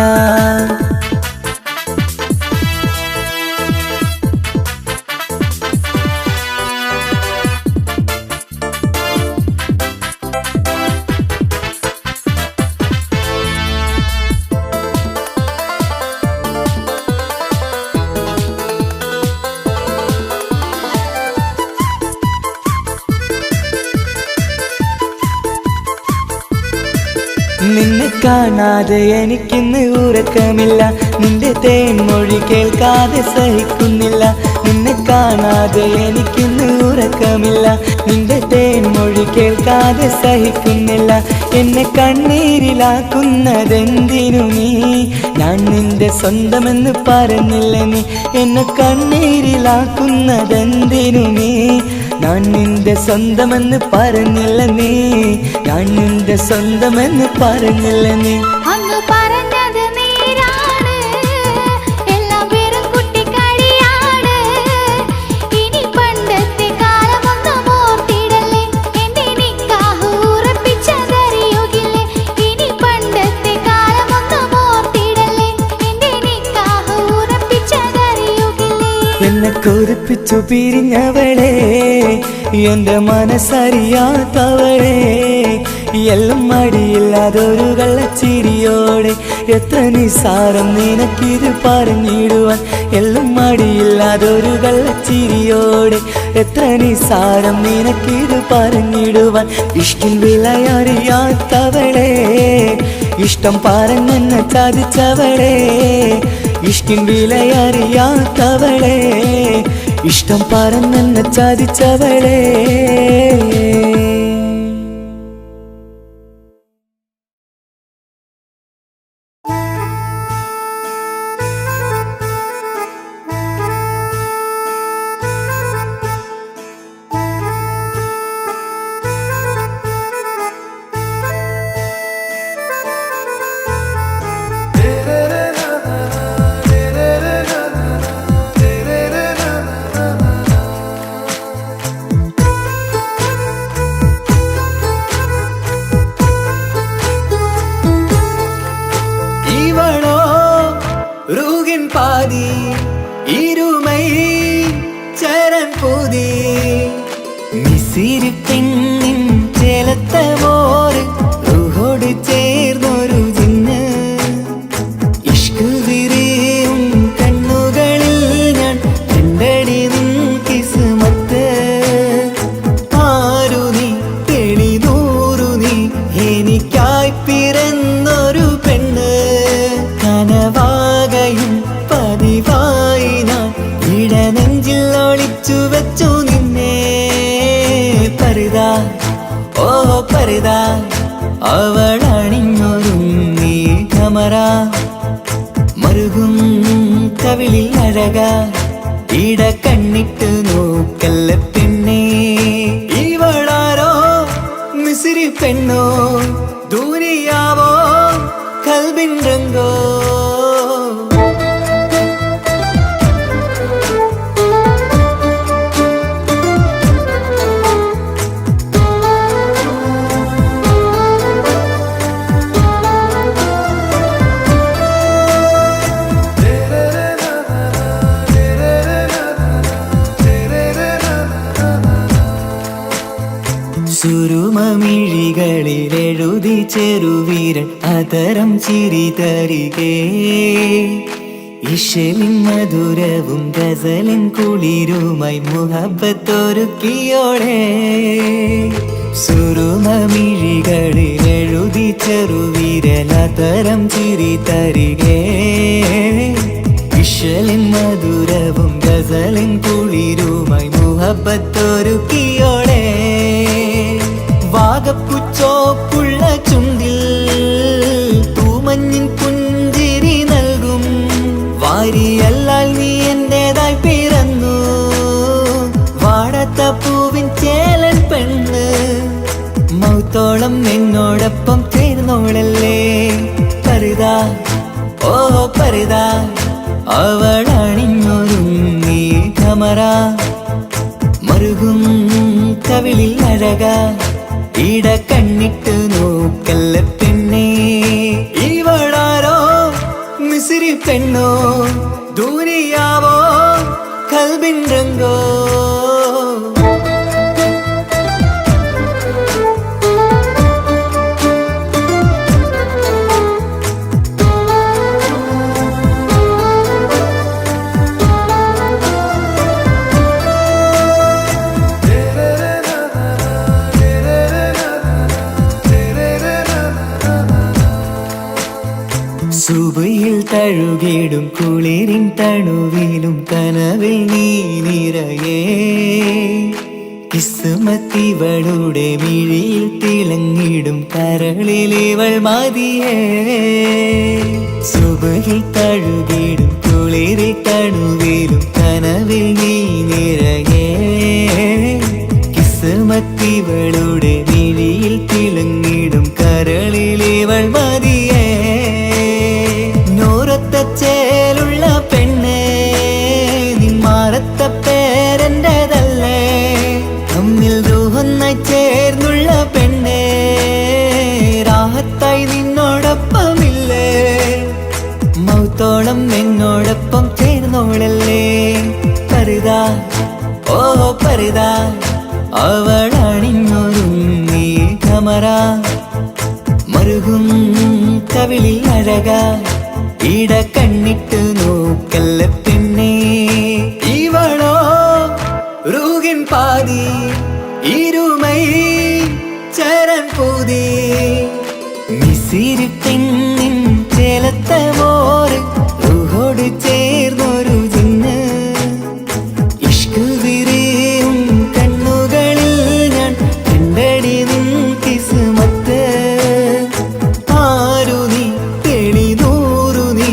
നിന്നെ കാണാതെ എനിക്കിന്ന് ഉറക്കമില്ല, നിന്റെ തേൻമൊഴി കേൾക്കാതെ സഹിക്കുന്നില്ല. നിന്നെ കാണാതെ എനിക്കിന്ന് ഉറക്കമില്ല, നിന്റെ തേൻമൊഴി കേൾക്കാതെ സഹിക്കുന്നില്ല. എന്നെ കണ്ണീരിലാക്കുന്നതെന്തിനു നീ, ഞാൻ നിന്റെ സ്വന്തമെന്ന് പറഞ്ഞില്ല നീ. എന്നെ കണ്ണീരിലാക്കുന്നതെന്തിനു നീ, ഞാൻ നിന്റെ സ്വന്തമെന്ന് പറഞ്ഞില്ല നീ, ഞാൻ നിന്റെ സ്വന്തമെന്ന് പറഞ്ഞില്ല നീ. അങ്ങ് പറഞ്ഞത് നേരാണ്, എല്ലാം വെറും കുട്ടിക്കളിയാണ്. ഇനി പണ്ടത്തെ കാലമൊന്നും ഓർത്തിടല്ലേ, എന്റെ നിക്കാഹ് ഉറപ്പിച്ചതറിയുകില്ലേ. ഇനി പണ്ടത്തെ കാലമൊന്നും ഓർത്തിടല്ലേ, എന്റെ നിക്കാഹ് ഉറപ്പിച്ചതറിയുകില്ലേ. എന്നെ കൊതിപ്പിച്ചു പിരിഞ്ഞവളെ, എന്റെ മനസ്സറിയാത്തവളെ, എല്ലാം മടിയില്ലാതൊരു കള്ളച്ചിരിയോടെ, എത്ര നിസാരം നിനക്കിത് പറഞ്ഞിടുവാൻ. എല്ലാം മടിയില്ലാതൊരു കള്ളച്ചിരിയോടെ, എത്ര നിസാരം നിനക്കിത് പറഞ്ഞിടുവാൻ. ഇഷ്കിൻ വിലയറിയാത്തവളെ, ഇഷ്ടം പറഞ്ഞെന്നെ ചതിച്ചവളെ, ഇഷ്കിൻ വിലയറിയാത്തവളെ, ഇഷ്ടം പറഞ്ഞെന്നെ ചതിച്ചവളെ. பாதி இருமை சரண் பூதி மிசிறு பெண்ணின் ചേലത്ത മോര് റൂഹോട് ചേർന്നൊരു ജിന്ന് ഇഷ്ക് വിരിയും കണ്ണുകളിൽ ഞാൻ കണ്ടടി നിൻ കിസ്മത്ത് ആരു നീ തെളിനൂറു നീ എനിക്കായി പിറന്നൊരു പെണ്ണ് കനവാകയും പതിവായി ഞാൻ ഇടനെഞ്ചിൽ ഒളിച്ചു വെച്ചു നിന്നെ പരിതാ ഓ പരിതാ അവളണിഞ്ഞൊരുങ്ങി കമറ മറുകും കവിളിൽ അഴക ഇട കണ്ണിട്ട് നോക്കല്ല പെണ്ണേ ഇവളാരോ മിസിരി പെണ്ണോ ദൂരിയാവോ കൽബിൻ രംഗോ സുരുമമിഴികളിലെഴുതി ചെറുവീരൻ അതരം ചിരി തരികേ ഇശലിൻ മധുരവും ഗസലിൻ കുളിരുമായി മുഹബത്തൊരുക്കിയോടെ സുരുമമിഴികളിലെഴുതി ചെറുവീരൻ അതരം ചിരി തരികേ ഇശലിൻ മധുരവും ഗസലിൻ കുളിരുമായി മുഹബത്തൊരുക്കിയോടെ വാഗപ്പുച്ചോപ്പുള്ള ചുണ്ടിൽ തൂമഞ്ഞിൻ പുഞ്ചിരി നൽകും വാരിയല്ലാൽ നീ എന്റേതായി പിറന്നു വാടാത്ത പൂവിൻ ചേലൻ പെണ്ണ് മൗത്തോളം എന്നോടൊപ്പം ചേർന്നോളല്ലേ പരിതാ ഓ പരിതാ അവളണിഞ്ഞൊരുങ്ങി കമറ മറുകും കവിളിൽ അഴക ഇട കണ്ണിട്ട് നോക്കല്ല പെണ്ണേ ഇവളാരോ മിസിരി പെണ്ണോ ദൂരിയാവോ കൽബിൻ രംഗോ സുബയിൽ തഴുകിടും കുളിരിൻ തണുവിലും കനവിൽ നീ നിറയേ കിസ്മത്തിവളുടെ മിഴിയിൽ തിളങ്ങിടും കരളിലിവൾ മതിയേ സുബയിൽ തഴുകിടും കുളിരിൽ തണുവിലും കനവിൽ നീ നിറയേ കിസ്മത്തിവളുടെ മിഴിയിൽ തിളങ്ങിടും കരളിലിവൾ മതിയേ ചേലുള്ള പെണ്ണേ നിന്മാറത്ത പേരെൻ്റെതല്ലേ തമ്മിൽ ദൂഹൊന്നായി ചേർന്നുള്ള പെണ്ണേ രാഹത്തായി നിന്നോടൊപ്പമില്ലേ മൗത്തോളം എന്നോടൊപ്പം ചേർന്നോളല്ലേ പരിതാ ഓ പരിതാ അവളണിഞ്ഞൊരുങ്ങി കമറ മറുകും കവിളിൽ അഴക ഇട കണ്ണിട്ട് നോക്കല്ല പെണ്ണേ ഇവളോ റൂഹിൻ പാതി ഇരുമൈ ചരൻ പൂതി മിസിരി പെണ്ണിൻ ചേലത്ത മോറ് റൂഹോട് ചേർന്നൊരു ജിന്ന് ഇഷ്ക് വിരിയും കണ്ണുകളിൽ ഞാൻ കണ്ടടി നിൻ കിസ്മത്ത് ആരു നീ തെളിനൂറു നീ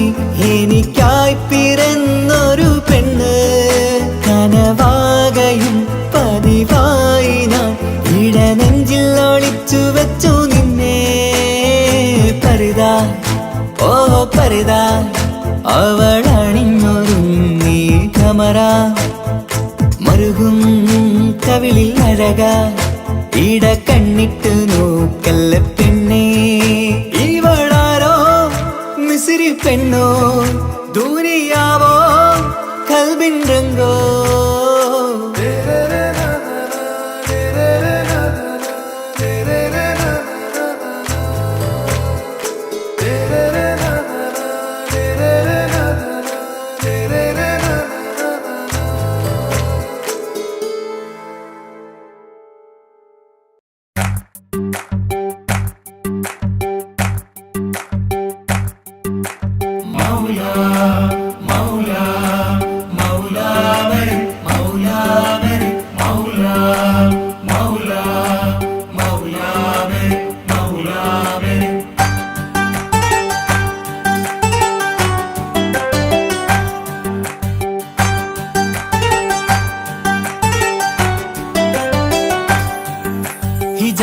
എനിക്കായി പിറന്നൊരു പെണ്ണ് കനവാകയും പതിവായി ഞാൻ ഇടനെഞ്ചിൽ ഒളിച്ചു വെച്ചു നിന്നെ പരിതാ ഓ പരിതാ അവളണിഞ്ഞൊരുങ്ങി കമറ മറുകും കവിളിൽ അഴക ഇട കണ്ണിട്ട് നോക്കല്ല പെണ്ണേ ഇവളാരോ മിസിരി പെണ്ണോ ദൂരിയാവോ കൽബിൻ രംഗോ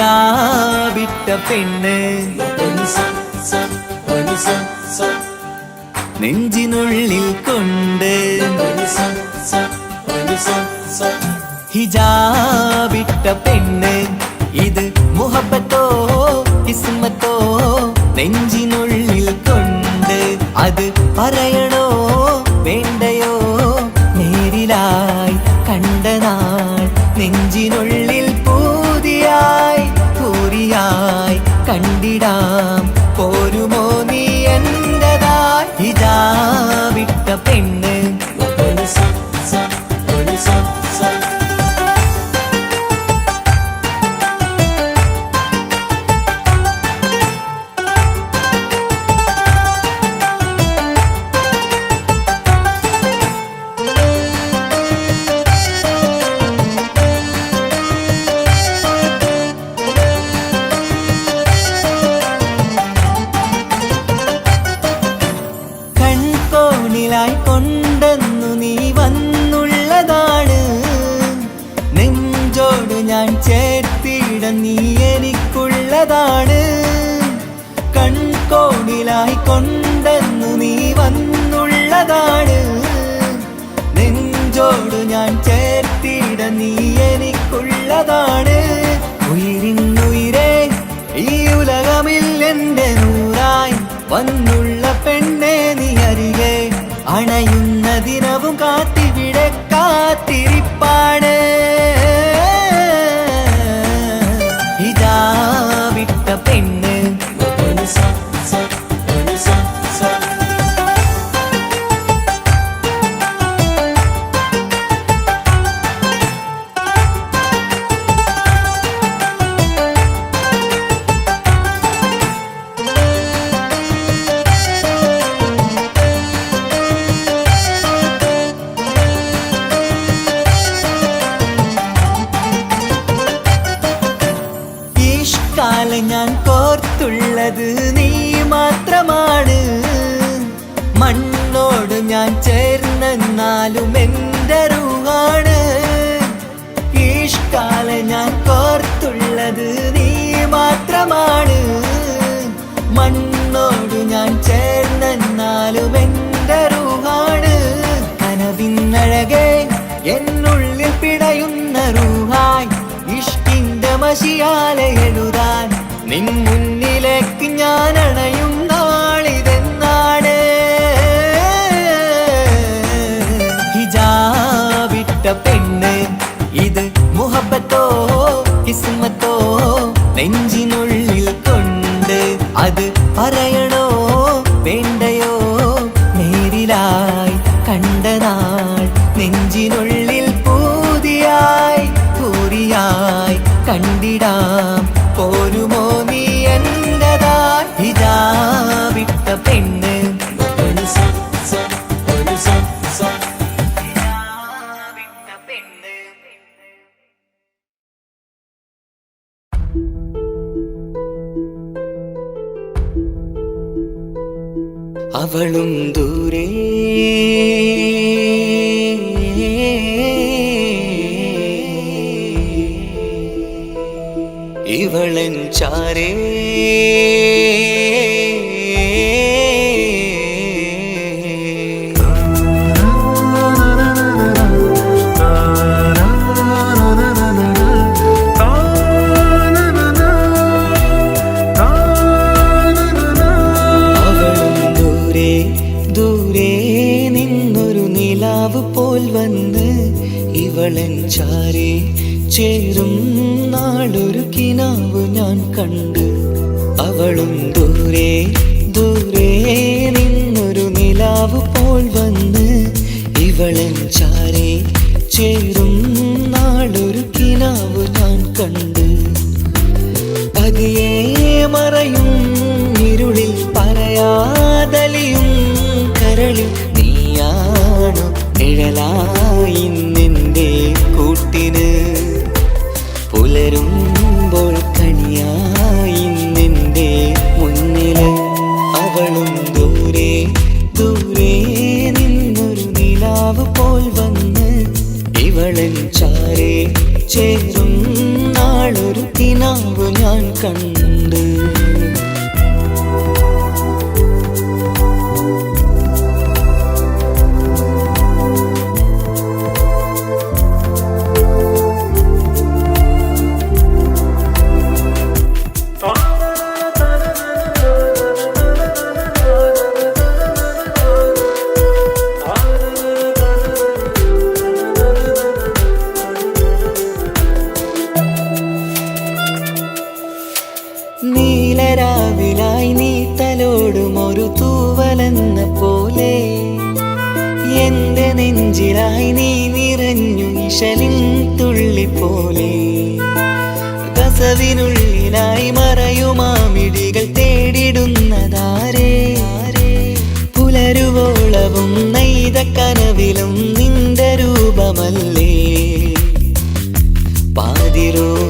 ഹിജാബിട്ട പെണ്ണ് നെഞ്ചിനുള്ളിൽ കൊണ്ട് ഹിജാബിട്ട പെണ്ണ് ഇത് മുഹബത്തോ കിസ്മത്തോ നെഞ്ചിനുള്ളിൽ കൊണ്ട് അത് പറയണോ വേണ്ടയോ നേരിലായി കണ്ട നാൾ നെഞ്ചിനുള്ളിൽ പൂതിയായി പൂരിയായി കണ്ടിടാം പോരുമോ നീ എന്റതായി ഹിജാബിട്ട പെണ്ണ് കൊണ്ടെന്നു നീ വന്നുള്ളതാണ് നെഞ്ചോട് ഞാൻ ചേർത്തിട നീ എനിക്കുള്ളതാണ് കൺകോണിലായി കൊണ്ടെന്നു നീ വന്നുള്ളതാണ് നെഞ്ചോട് ഞാൻ ചേർത്തിട നീ എനിക്കുള്ളതാണ് ഉയിരിന്നുയിരേ ഈ ഉലകമിൽ എന്റെ നൂറായി വന്നുള്ള പെണ്ണെ നീ അരികെ അണയുന്ന ദിനവും കാത്തിവിടെ കാത്തിരിപ്പാണ് ഹിജാബിട്ട പെണ്ണ് കാലം ഞാൻ കോർത്തുള്ളത് നീ മാത്രമാണ് മണ്ണോട് ഞാൻ ചേർന്നെന്നാലും എൻ്റെ റൂഹാണ് ഈഷ്കാലം ഞാൻ കോർത്തുള്ളത് നീ മാത്രമാണ് മണ്ണോട് ഞാൻ ചേർന്നെന്നാലും എൻ്റെ റൂഹാണ് കനവിന്നഴകെ എന്നുള്ളിൽ പിടയുന്ന റൂഹായി ഇഷ്കിന്റെ മഷിയാലെ എഴുതാൻ നിൻ മുന്നിലേക്ക് ഞാൻ അണയും നാളിതെന്നാണ് ഹിജാബിട്ട പെണ്ണ് ഇത് മുഹബത്തോ കിസ്മത്തോ നെഞ്ചിനുള്ളിൽ കൊണ്ട് അത് പറയണോ വേണ്ടയോ നേരിലായി കണ്ട നാൾ നെഞ്ചിനുള്ളിൽ പൂതിയായി പൂരിയായി കണ്ടിടാം പോരുമോ നീ എന്റതായി ഹിജാബിട്ട പെണ്ണ് അവളും ദൂരെ ഇവളൻ ചാരേ പോൽ വന്ന് ഇവളൻ ചാരേ ചേരും നാളൊരു കിനാവ് ഞാൻ കണ്ട് അവളും ദൂരെ ദൂരെ നിന്നൊരു നിലാവ് പോൽ വന്ന് ഇവളൻ ചാരേ ചേരും നാളൊരു കിനാവ് ഞാൻ കണ്ട് പതിയെ മറയും ഇരുളിൽ പറയാതലിയും കരളിൽ നീയാണു നിഴലായി നിന്റെ കൂട്ടിന് പുലരുമ്പോൾ കണിയായി നിന്റെ മുന്നില് അവളും ദൂരെ ദൂരെ നിന്നൊരു നിലാവ് പോൽ വന്ന് ഇവളൻ ചാരേ ചേരും നാളൊരു കിനാവ് ഞാൻ കണ്ട്. നീലരാവിലായി നീ തലോടും ഒരു തൂവലെന്ന പോലെ എന്റെ നെഞ്ചിലായി നീ നിറഞ്ഞു ഇശലിൻ തുള്ളി പോലെ. കസവിനുള്ളിലായി മറയുമാമിടികൾ തേടിടുന്നതാരേ, പുലരുവോളവും നെയ്ത കനവിലും നിന്റെ രൂപമല്ലേ. പാതിരോഹായവളല്ലേ,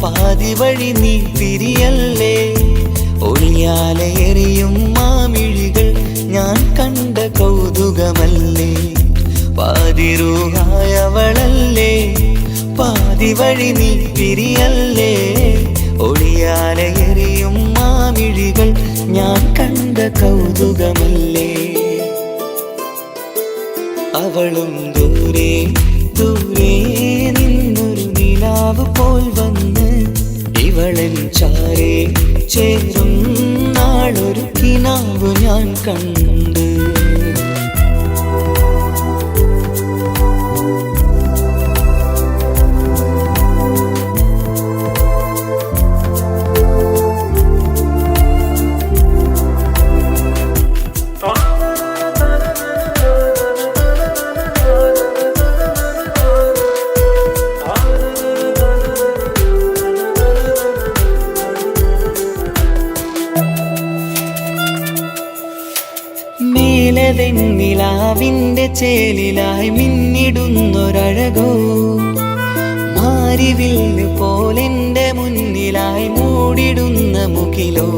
പാതി വഴി നീ തിരിയല്ലേ. ഒളിയാലെറിയും മാമിഴികൾ ഞാൻ കണ്ട കൗതുകമല്ലേ. പാതിരൂഹായവളല്ലേ, പാതി വഴി നീ തിരിയല്ലേ. ഒളിയാലെറിയും മാമിഴികൾ ഞാൻ കണ്ട കൗതുകമല്ലേ. അവളും ദൂരെ ദൂരെ നിന്നൊരു നിലാവ് പോൽ വന്ന് ഇവളൻ ചാരേ ചേരും നാളൊരു കിനാവ് ഞാൻ കണ്ട്. നിലാവിന്റെ ചേലിലായി മിന്നിടുന്നൊരഴകോ, മാരിവില്ല് പോലെന്റെ മുന്നിലായി മൂടിടുന്ന മുകിലോ.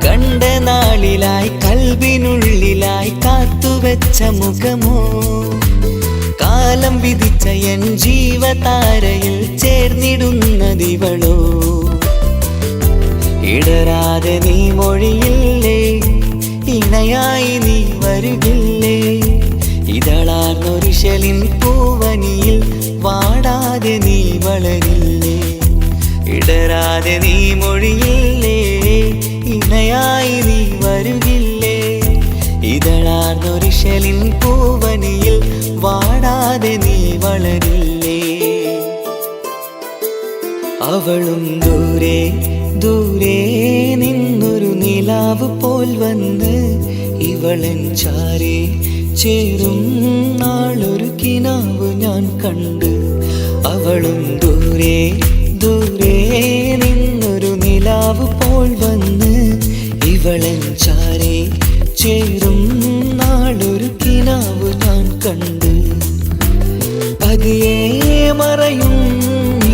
കണ്ട നാളിലായി കൽബിനുള്ളിലായി കാത്തുവെച്ച മുഖമോ, കാലം വിധിച്ച എൻ ജീവതാരയിൽ ചേർന്നിടുന്നതിവളോ. ഇടരാതെ നീ മൊഴിയില്ലേ, ഇണയായി നീ വരുകില്ലേ. ഇതളാർന്നൊരിശലിൻ പൂവനിയിൽ വാടാതെ നീ വളരില്ലേ. ഇടരാതെ നീ മൊഴിയില്ലേ, ഇണയായി നീ വരുകില്ലേ. ഇതളാർന്നൊരിശലിൻ പൂവനിയിൽ വാടാതെ നീ വളരില്ലേ. അവളും ദൂരെ ദൂരെ നിന്നൊരു നിലാവ് പോൽ വന്ന് ഇവളൻ ചാരേ ചേരും നാളൊരു കിനാവ് ഞാൻ കണ്ട്. അവളും ദൂരെ ദൂരെ നിന്നൊരു നിലാവ് പോൽ വന്ന് ഇവളൻ ചാരേ ചേരും നാളൊരു കിനാവ് ഞാൻ കണ്ട്. പതിയെ മറയും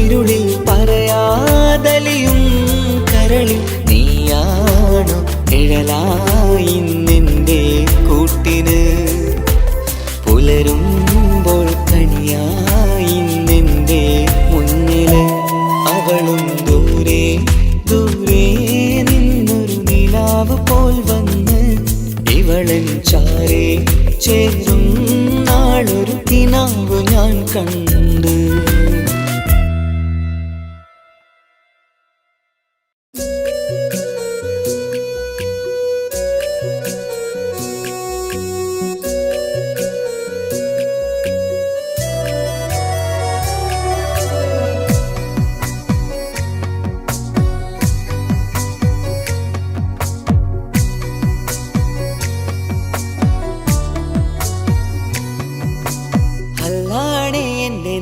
ഇരുളിൽ പറയാതലിയും കരളിൽ നീയാണു നിഴലായി നിന്റെ കൂട്ടിന്. പുലരുമ്പോൾ കണിയായി നിന്റെ മുന്നില്. അവളും ദൂരെ ദൂരെ നിന്നൊരു നിലാവ് പോൽ വന്ന് ഇവളൻ ചാരേ ചേരും നാളൊരു കിനാവ് ഞാൻ കണ്ട്.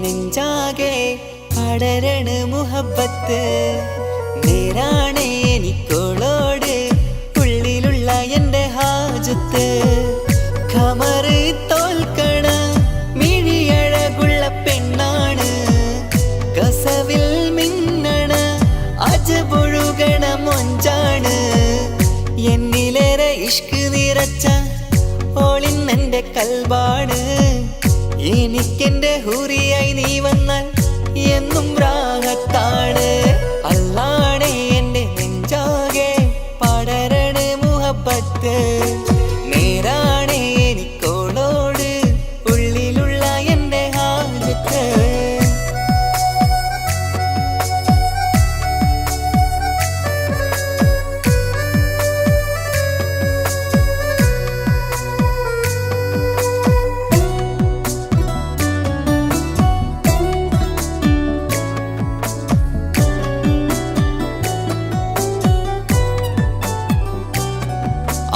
നെഞ്ചാകെ പടരണ മുഹബത്ത് നേരാണ് എനിക്കോളോട് ഉള്ളിലുള്ള എൻ്റെ ഹാജത്ത്. ഖമറ് തോൽക്കണ മിഴിയഴകുള്ള പെണ്ണാണ്, കസവിൽ മിന്നണ അജപൊഴുകണ മൊഞ്ചാണ്. എന്നിലേറെ ഇഷ്ക് നിറച്ച ഓളിന്നെൻ്റെ കൽബാണ്. എനിക്കെന്റെ ഹൂറിയായി നീ വന്നാൽ എന്നും രാഗത്താണ്. അല്ലാണേ എൻ്റെ നെഞ്ചാകെ പടരണ മുഹബത്ത്. നേരാണേ എനിക്കോളോട് ഉള്ളിലുള്ള എൻ്റെ ഹാജത്ത്.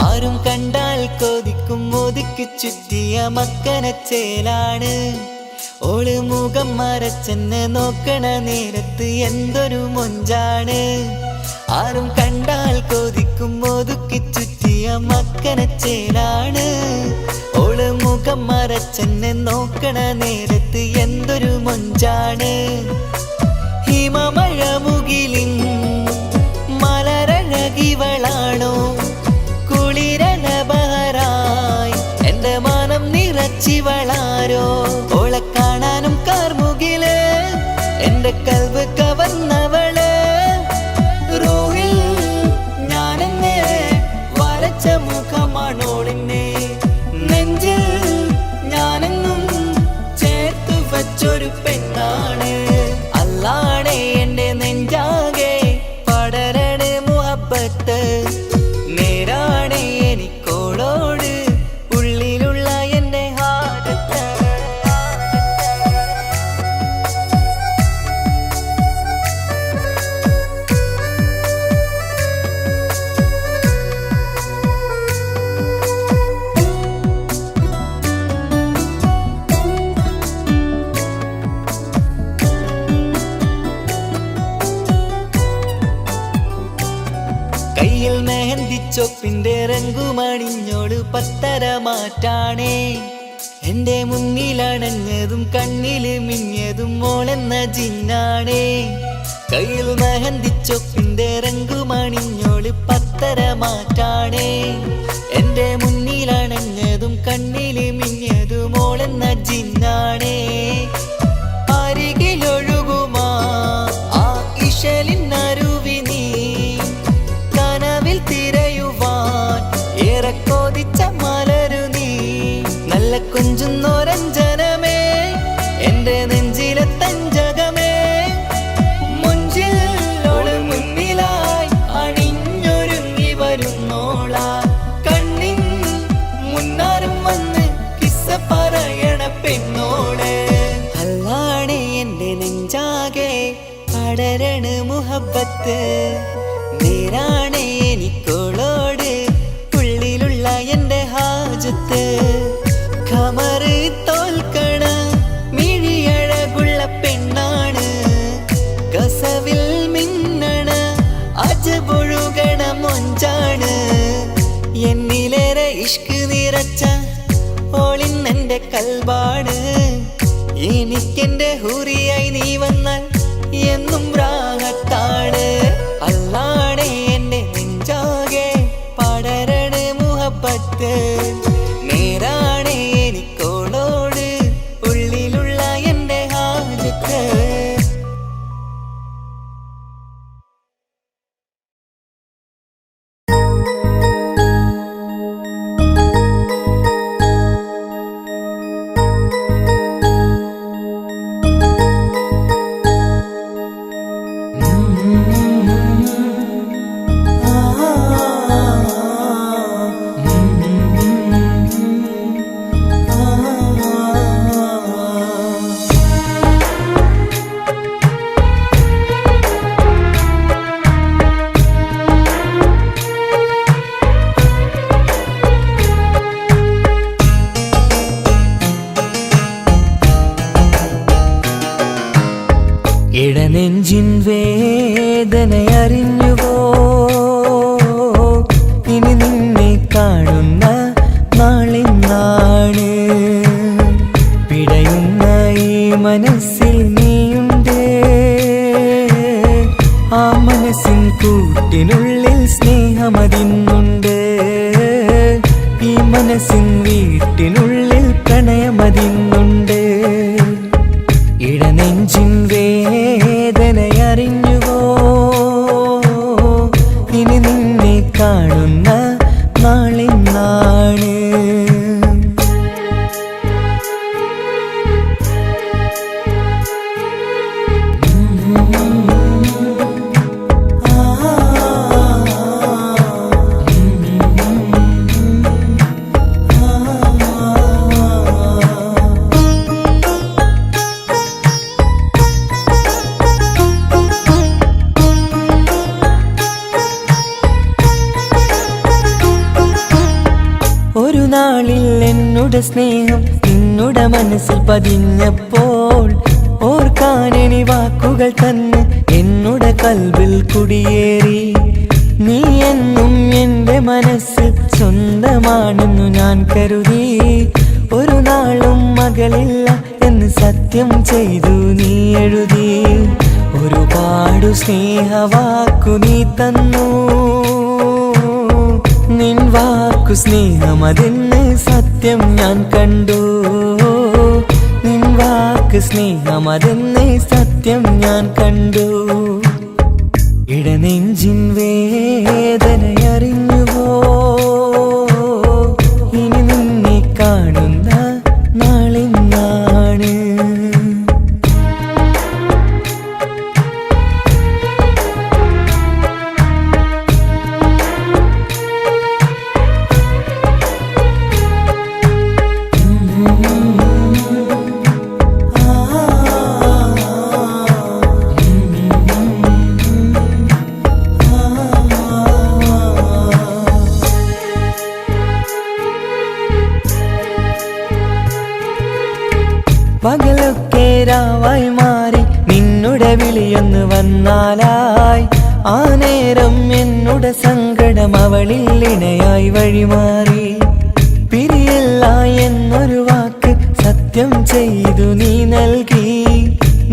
ആരും കണ്ടാൽ കൊതിക്കും ഒതുക്കി ചുറ്റിയ മക്കനച്ചേലാണ്. ഓള് മുഖം മറച്ചെന്നെ നോക്കണ നേരത്ത് എന്തൊരു മൊഞ്ചാണ്. ആരും കണ്ടാൽ കൊതിക്കും ഒതുക്കി ചുറ്റിയ മക്കനച്ചേലാണ്. ഓള് മുഖം മറച്ചെന്നെ നോക്കണ നേരത്ത് എന്തൊരു മൊഞ്ചാണ്. ഹിമമഴ മുകിലിൻ മലരഴകിവളാണോ കുളിരലബഹരായി എൻ്റെ മാനം നിറച്ചിവളാരോ. ഓളെ കാണാനും കാർമുകില് എൻ്റെ കൽവ് കവർന്നവള്. റൂഹിൽ ഞാനെന്നെ വരച്ച മുഖമാണോളിന്നെ. നെഞ്ചിൽ ഞാനെന്നും ചേർത്തു വച്ചൊരു പെണ്ണാണ്. അല്ലാണേ എൻ്റെ നെഞ്ചാകെ പടരണ മുഹബത്ത്. നേരാണേ എനിക്കോളോട് ഉള്ളിലുള്ള എൻ്റെ ഹാജത്ത്. കയ്യിൽ മെഹന്തിച്ചൊപ്പിന്റെ രംഗുമണിഞ്ഞോട് പത്തര മാറ്റാണേ. എന്റെ മുന്നിലണഞ്ഞതും കണ്ണില് മിഞ്ഞതും മോളെന്ന ജിന്നാണേ. കയ്യിൽ മെഹന്തിച്ചൊപ്പിന്റെ രംഗുമണിഞ്ഞോട് പത്തര മാറ്റാണേ. എന്റെ മുന്നിലണഞ്ഞതും കണ്ണില് മിഞ്ഞതും മോളെന്ന ജിന്നാണേ. അരികിലൊഴുകുമാ ആ ഇശലിനരുവി നീ കനവിൽ തിരയുവാൻ ഏറെ കൊതിച്ച മലരു നീ. നല്ല കുഞ്ചുന്നോരഞ്ജനമേ എൻ്റെ നെഞ്ചിലെ തഞ്ചകമേ. മുഞ്ചിൽ ഓള് മുന്നിലായി അണിഞ്ഞൊരുങ്ങി വരുന്നോള. കണ്ണിൻ മുന്നാരും വന്ന് കിസ്സ പറയണ പെണ്ണോള്. അല്ലാണേ എൻ്റെ നെഞ്ചാകെ പടരണ മുഹബത്ത്. നേരാണേ എനിക്കോളോട് ഉള്ളിലുള്ള എൻ്റെ ഹാജത്ത്. ഖമറ് തോൽക്കണ മിഴിയഴകുള്ള പെണ്ണാണ്. കസവിൽ മിന്നണ അജബൊഴുകണ മൊഞ്ചാണ്. എന്നിലേറെ ഇഷ്ക് നിറച്ച ഓളിന്നെൻ്റെ കൽബാണ്. എനിക്കെൻ്റെ ഹൂറിയായി നീ വന്നാൽ എന്നും രാഗത്താണ്. അല്ലാണേ എൻ്റെ നെഞ്ചാകെ പടരണ മുഹബത്ത്. നേരാണേ എനിക്കോളോട് ഉള്ളിലുള്ള എൻ്റെ ഹാജത്ത്. ഇടനെഞ്ചിൻ വേദനയറിഞ്ഞുവോ ഇനി നിന്നെ കാണുന്ന നാളിന്നാണ്. പിടയുന്ന ഈ മനസ്സിൽ നീയുണ്ട്. ആ മനസ്സിൻ കൂട്ടിനുള്ളിൽ സ്നേഹമതിന്നുണ്ട്. ഈ മനസ്സിൻ വീട്ടിനുള്ളിൽ പ്രണയമതിന്നുണ്ട്. ഇടനെഞ്ചിൻ നിന്നുടെ സ്നേഹം നിന്നുടെ മനസ്സിൽ പതിഞ്ഞപ്പോൾ ഓർക്കാനെനി വാക്കുകൾ തന്ന് എന്നുടെ കൽവിൽ കുടിയേറി. നീ എന്നും എൻ്റെ മനസ്സിൽ സ്വന്തമാണെന്നു ഞാൻ കരുതി. ഒരു നാളും മകളില്ല എന്ന് സത്യം ചെയ്തു നീ എഴുതി. ഒരുപാടു സ്നേഹവാക്കു നീ തന്നു. നിൻ വാക്കു സ്നേഹമതെന്ന് സത്യം ഞാൻ കണ്ടു. നിൻ വാക്ക് സ്നേഹമതെന്ന് സത്യം ഞാൻ കണ്ടു. ഇടനെഞ്ചിൻ വേദനയറിഞ്ഞുവോ? ഇനി നിന്നെ കാണുന്ന നാളിന്നാണ്. പകലൊക്കെ രാവായി മാറി നിന്നുടെ വിളിയൊന്ന് വന്നാലായി. ആ നേരം എന്നുടെ സങ്കടം അവളിൽ ഇണയായി വഴിമാറി. പിരിയല്ല എന്നൊരു വാക്ക് സത്യം ചെയ്തു നീ നൽകി.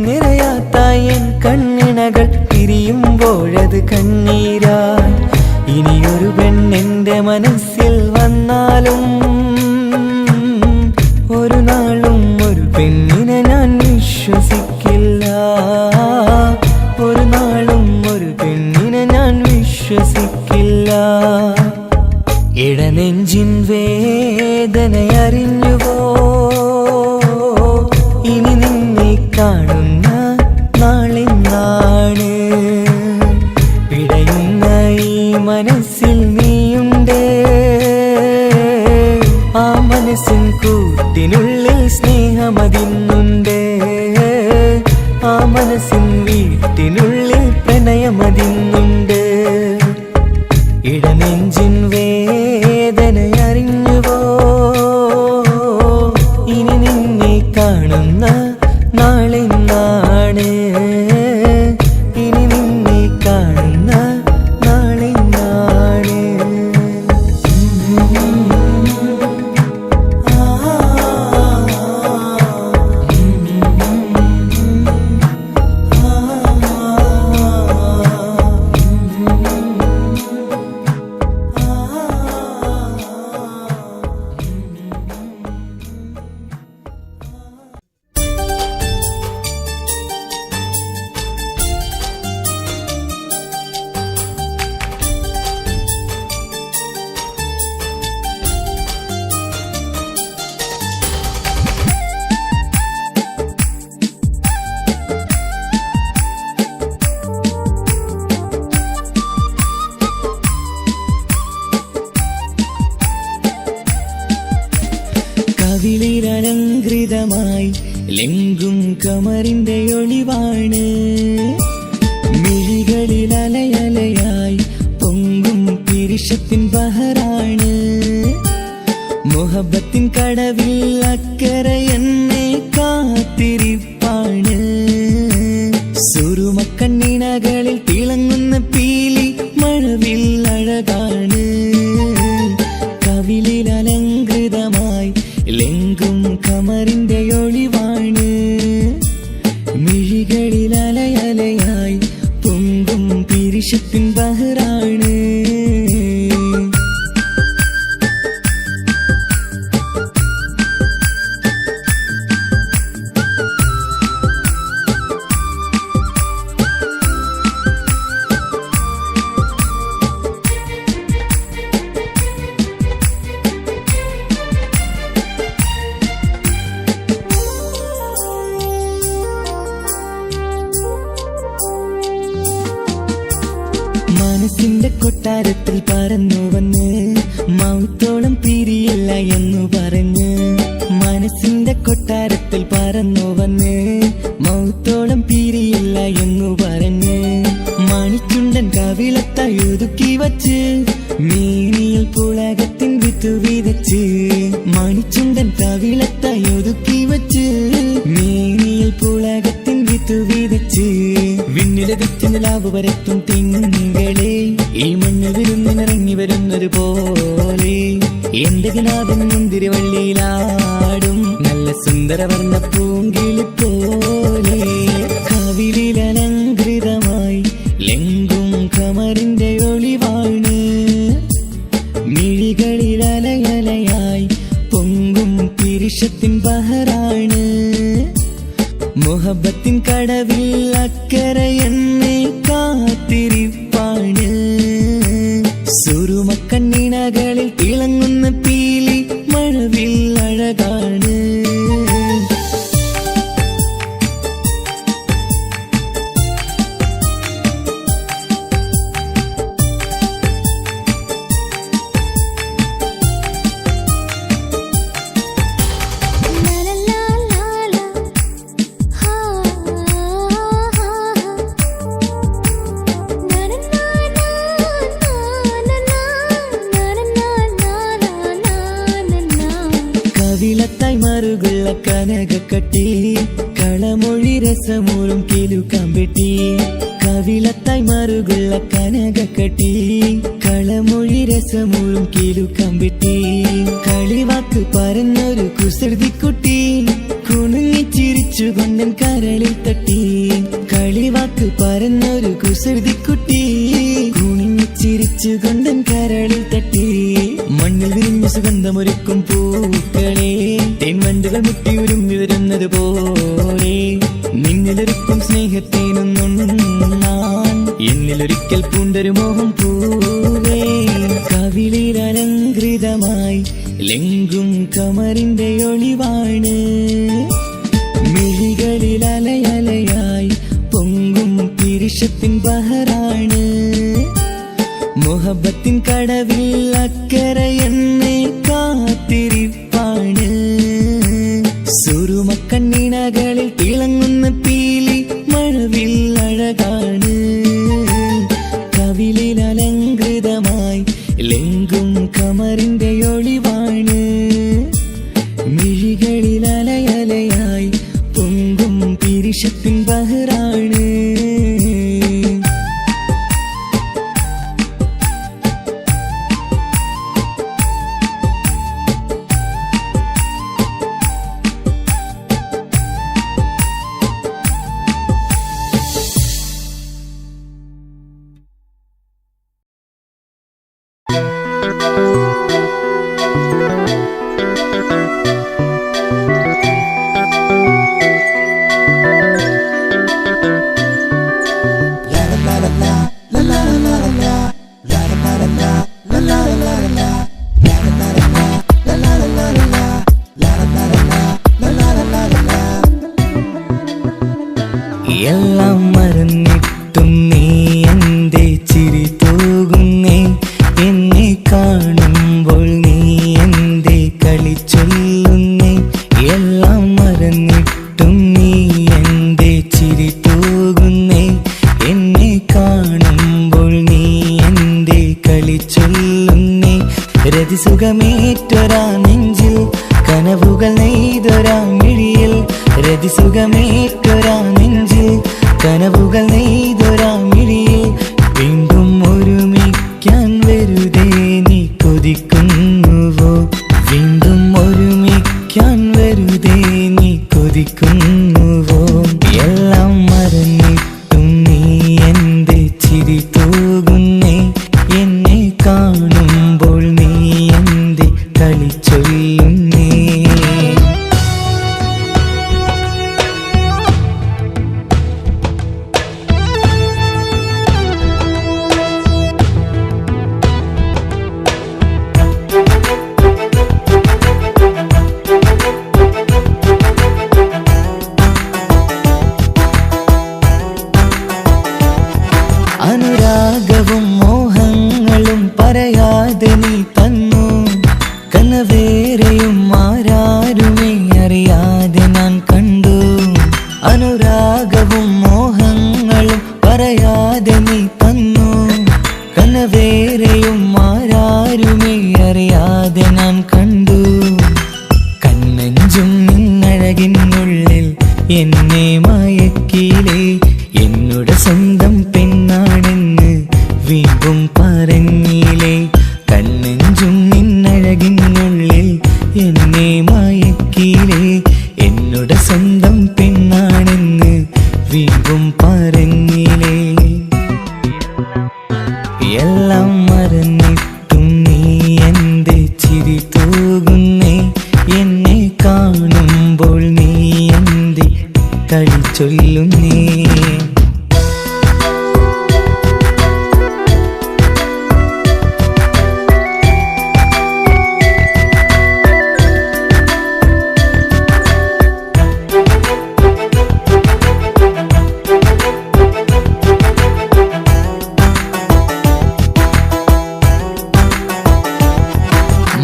നിറയാത്ത എൻ കണ്ണിണകൾ പിരിയുമ്പോഴത് കണ്ണീരായി. ഇനിയൊരു പെണ്ണെന്റെ മനസ്സിൽ വന്നാലും ഒരു നാളും ഒരു പെണ്ണിനെ ഞാൻ വിശ്വസിക്കില്ല. ഒരു നാളും ഒരു പെണ്ണിനെ ഞാൻ വിശ്വസിക്കില്ല. ഇടനെഞ്ചിൻ വേദനയറിഞ്ഞുവോ? ഇനി നിന്നെ കാണുന്ന നാളിന്നാണ്. പിടയുന്ന ഈ മനസ്സിൽ നീയുണ്ട്. ആ മനസ്സിൻ കൂട്ടിനുള്ളിൽ സ്നേഹമതിന്നുണ്ട്. ആ മനസ്സിൻ വീട്ടിനുള്ളിൽ പ്രണയമതിന്നുണ്ട്. ഇടനെഞ്ചിൻ വേദനയറിഞ്ഞുവോ? ഇനി നിന്നെ കാണുന്ന നാളിന്നാണ്. ഇനി നിന്നെ കാണുന്ന നാളിന്നാണ്. കവിളിലലങ്കൃതമായി ലെങ്കും കമറിന്റെ ഒളിവാണ്. മിഴികളിൽ അലയലയായി പൊങ്കും പിരിശത്തിൻ ബഹറാണ്. മുഹബത്തിൻ കടവിൽ അക്കരെ എന്നെ കാത്തിരിപ്പാണ്. സുറുമക്കണ്ണിണകളിൽ തിളങ്ങുന്ന പീലി മഴവിൽ അഴകാണ്. കവിളിലലങ്കൃതമായി ലെങ്കും കമറിന്റെ ഒളിവാണ്. മിഴികളിൽ അലയലയായി പൊങ്കും പിരിശത്തിൻ ബഹറാണ്. മനസ്സിന്റെ കൊട്ടാരത്തിൽ പറന്നു വന്ന് മൗത്തോളം പിരിയില്ല എന്നു പറഞ്ഞ്. മനസ്സിന്റെ കൊട്ടാരത്തിൽ പറന്നു വന്ന് മൗത്തോളം പിരിയില്ല എന്നു പറഞ്ഞ്. മണിച്ചുണ്ടൻ കവിളത്തായി ഒതുക്കി വച്ച് മേനിയിൽ പുളകത്തിൻ വിത്ത് വിതച്ച്. മണിച്ചുണ്ടൻ ഉണ്ടൻ കവിളത്തായി ഒതുക്കി വച്ച് മേനിയിൽ പുളകത്തിൻ വിത്തു വിതച്ച് വിണ്ണിലതിച്ച് നിലാവ് വരത്തും തിങ്കളെ ഈ മണ്ണ് വിരുന്നിനിറങ്ങി വരുന്നത് പോലെ എന്റെ കിനാവിൻ മുന്തിരിവള്ളിയിലാടും നല്ല സുന്ദരവർണ്ണ പൂങ്കിളി പോലെ കവിളിലലങ്കൃതമായി ലെങ്കും കമറിന്റെ ഒളിവാണ് മിഴികളിലലയലയായി പൊങ്കും പിരിശത്തിൻ ബഹറാണ് മുഹബത്തിൻ കടവിൽ അക്കരെ എന്നെ കാത്തിരിപ്പാണ് സുറുമക്കണ്ണിണകളിൽ തിളങ്ങുന്ന പീലി മഴവിൽ അഴകാണ് കവിളത്തായി മറുകുള്ള കനകക്കട്ടി കളമൊഴി രസമൂറും കിലുക്കാമ്പെട്ടി കവിളത്തായി മറുകുള്ള കനകക്കട്ടി കളമൊഴി രസമൂറും കിലുക്കാമ്പെട്ടി കളിവാക്ക് പറഞ്ഞൊരു കുസൃതിക്കുട്ടി കുണുങ്ങിച്ചിരിച്ചു കൊണ്ടൻ കരളിൽ തട്ടി കളിവാക്ക് പറഞ്ഞൊരു കുസൃതിക്കുട്ടി കുണുങ്ങിച്ചിരിച്ചു കൊണ്ടൻ കരളിൽ തട്ടി മണ്ണിൽ വിരിഞ്ഞ സുഗന്ധമൊരുക്കും പൂക്കളെ തേൻവണ്ടുകൾ മുട്ടി ഉരുമ്മി വരുന്നത് പോലെ നിന്നിലൊരുക്കും സ്നേഹത്തേനൊന്നുണ്ണാൻ എന്നിലൊരിക്കൽ പൂണ്ടൊരു മോഹം പൂവേ കവിളിലലങ്കൃതമായി ലെങ്കും കമറിന്റെ ഒളിവാണ് മിഴികളിലലയലയായി പൊങ്കും പിരിശത്തിൻ ബഹറാണ് മുഹബത്തിൻ കടവിൽ അക്കരെ എന്നെ കാത്തിരിപ്പാണ് സുറുമക്കണ്ണിണകളിൽ തിളങ്ങുന്ന പീലി മഴവിൽ അഴകാണ് കവിളിലലങ്കൃതമായി ലെങ്കും കമറിന്റെ ഒളിവാണ് മിഴികളിലലയലയായി പൊങ്കും പിരിശത്തിൻ ബഹറാണ് എല്ലാം മറന്നിട്ടും നീ എന്റെ ചിരി തൂകുന്നേ എന്നെ കാണുമ്പോൾ നീ എന്റെ കളി ചൊല്ലുന്നേ എല്ലാം മറന്നിട്ടും നീ എന്റെ ചിരി തൂകുന്നേ എന്നെ കാണുമ്പോൾ നീ എന്റെ കളി ചൊല്ലുന്നേ രതിസുഖമേറ്റൊരാ നെഞ്ചിൽ കനവുകൾ നെയ്തൊരാ മിഴിയിൽ രതിസുഖമേറ്റൊരാ നെഞ്ചിൽ കനവുകൾ നെയ്തൊരാ മിഴിയിൽ വീണ്ടും ഒരുമിക്കാൻ വെറുതെ നീ കൊതിക്കുന്നുവോ വീണ്ടും ഒരുമിക്കാൻ വെറുതെ നീ കൊതിക്കുന്നുവോ എല്ലാം മറന്നിട്ടും നീ എന്റെ ചിരി തൂകുന്നേ എന്നെ കാണുമ്പോൾ നീ എന്റെ കളി ചൊല്ലുന്നേ അനുരാഗവും മോഹങ്ങളും പറയാതെ നീ തന്നു കനവേറെയും ആരാരുമേ അറിയാതെ ഞാൻ കണ്ടു അനുരാഗവും മോഹങ്ങളും പറയാതെ നീ തന്നു കനവേറെയും ആരാരുമേ അറിയാതെ ഞാൻ കണ്ടു മയക്കിയിലേ എന്നോട് സ്വന്തം പെണ്ണാണെന്ന് വീണ്ടും പറഞ്ഞില്ലേ കണ്ണെഞ്ചും നിന്നഴകിനുള്ളിൽ എന്നെ മയക്കിയിലേ എന്നോട് സ്വന്തം പെണ്ണാണെന്ന് വീണ്ടും പറഞ്ഞില്ലേ എല്ലാം മറന്നിട്ടും നീ എന്റെ ചിരി തൂകുന്നേ എന്നെ കാണുമ്പോൾ നീ എന്റെ കളി ചൊല്ലുന്നേ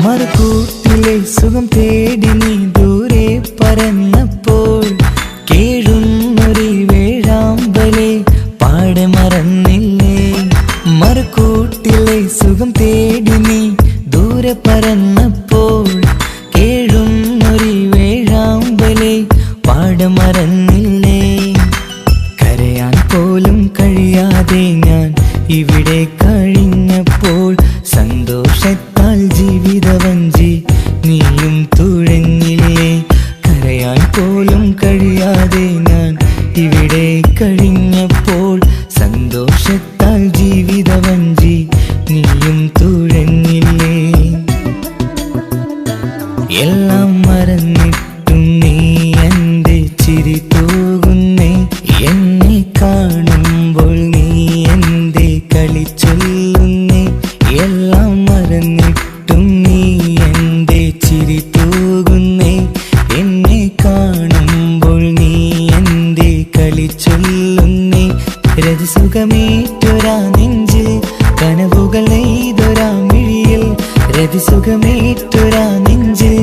മറുകൂട്ടിലെ സുഖം തേടി നീ ദൂരെ പറന്നപ്പോൾ കേഴുന്നൊരു വേഴാമ്പലെ പാടെ മറന്നില്ലേ മറുകൂട്ടിലെ സുഖം തേടി നീ ദൂരെ പറന്നപ്പോൾ കേഴുന്നൊരു വേഴാമ്പലെ പാടെ മറന്നില്ലേ കരയാൻ പോലും കഴിയാതെ ഞാൻ ഇവിടെ കഴിഞ്ഞപ്പോൾ സന്തോഷത്താൽ ജീവിതവഞ്ചി നീയും തുഴഞ്ഞില്ലേ കരയാൻ പോലും കഴിയാതെ ഞാൻ ഇവിടെ കഴിഞ്ഞപ്പോൾ സന്തോഷത്താൽ ജീവിതവഞ്ചി നീയും തുഴഞ്ഞില്ലേ എല്ലാം മറന്നിട്ടും നീ എന്റെ ചിരി തൂകുന്നേ എന്നെ കാണുമ്പോൾ നീ എന്റെ കളി ചൊല്ലുന്നേ എല്ലാം മറന്നിട്ടും നീ എന്റെ ചിരി തൂകുന്നേ എന്നെ കാണുമ്പോൾ നീ എന്റെ കളി ചൊല്ലുന്നേ രതിസുഖമേറ്റൊരാ നെഞ്ചിൽ കനവുകൾ നെയ്തൊരാ മിഴിയിൽ രതിസുഖമേറ്റൊരാ നെഞ്ചിൽ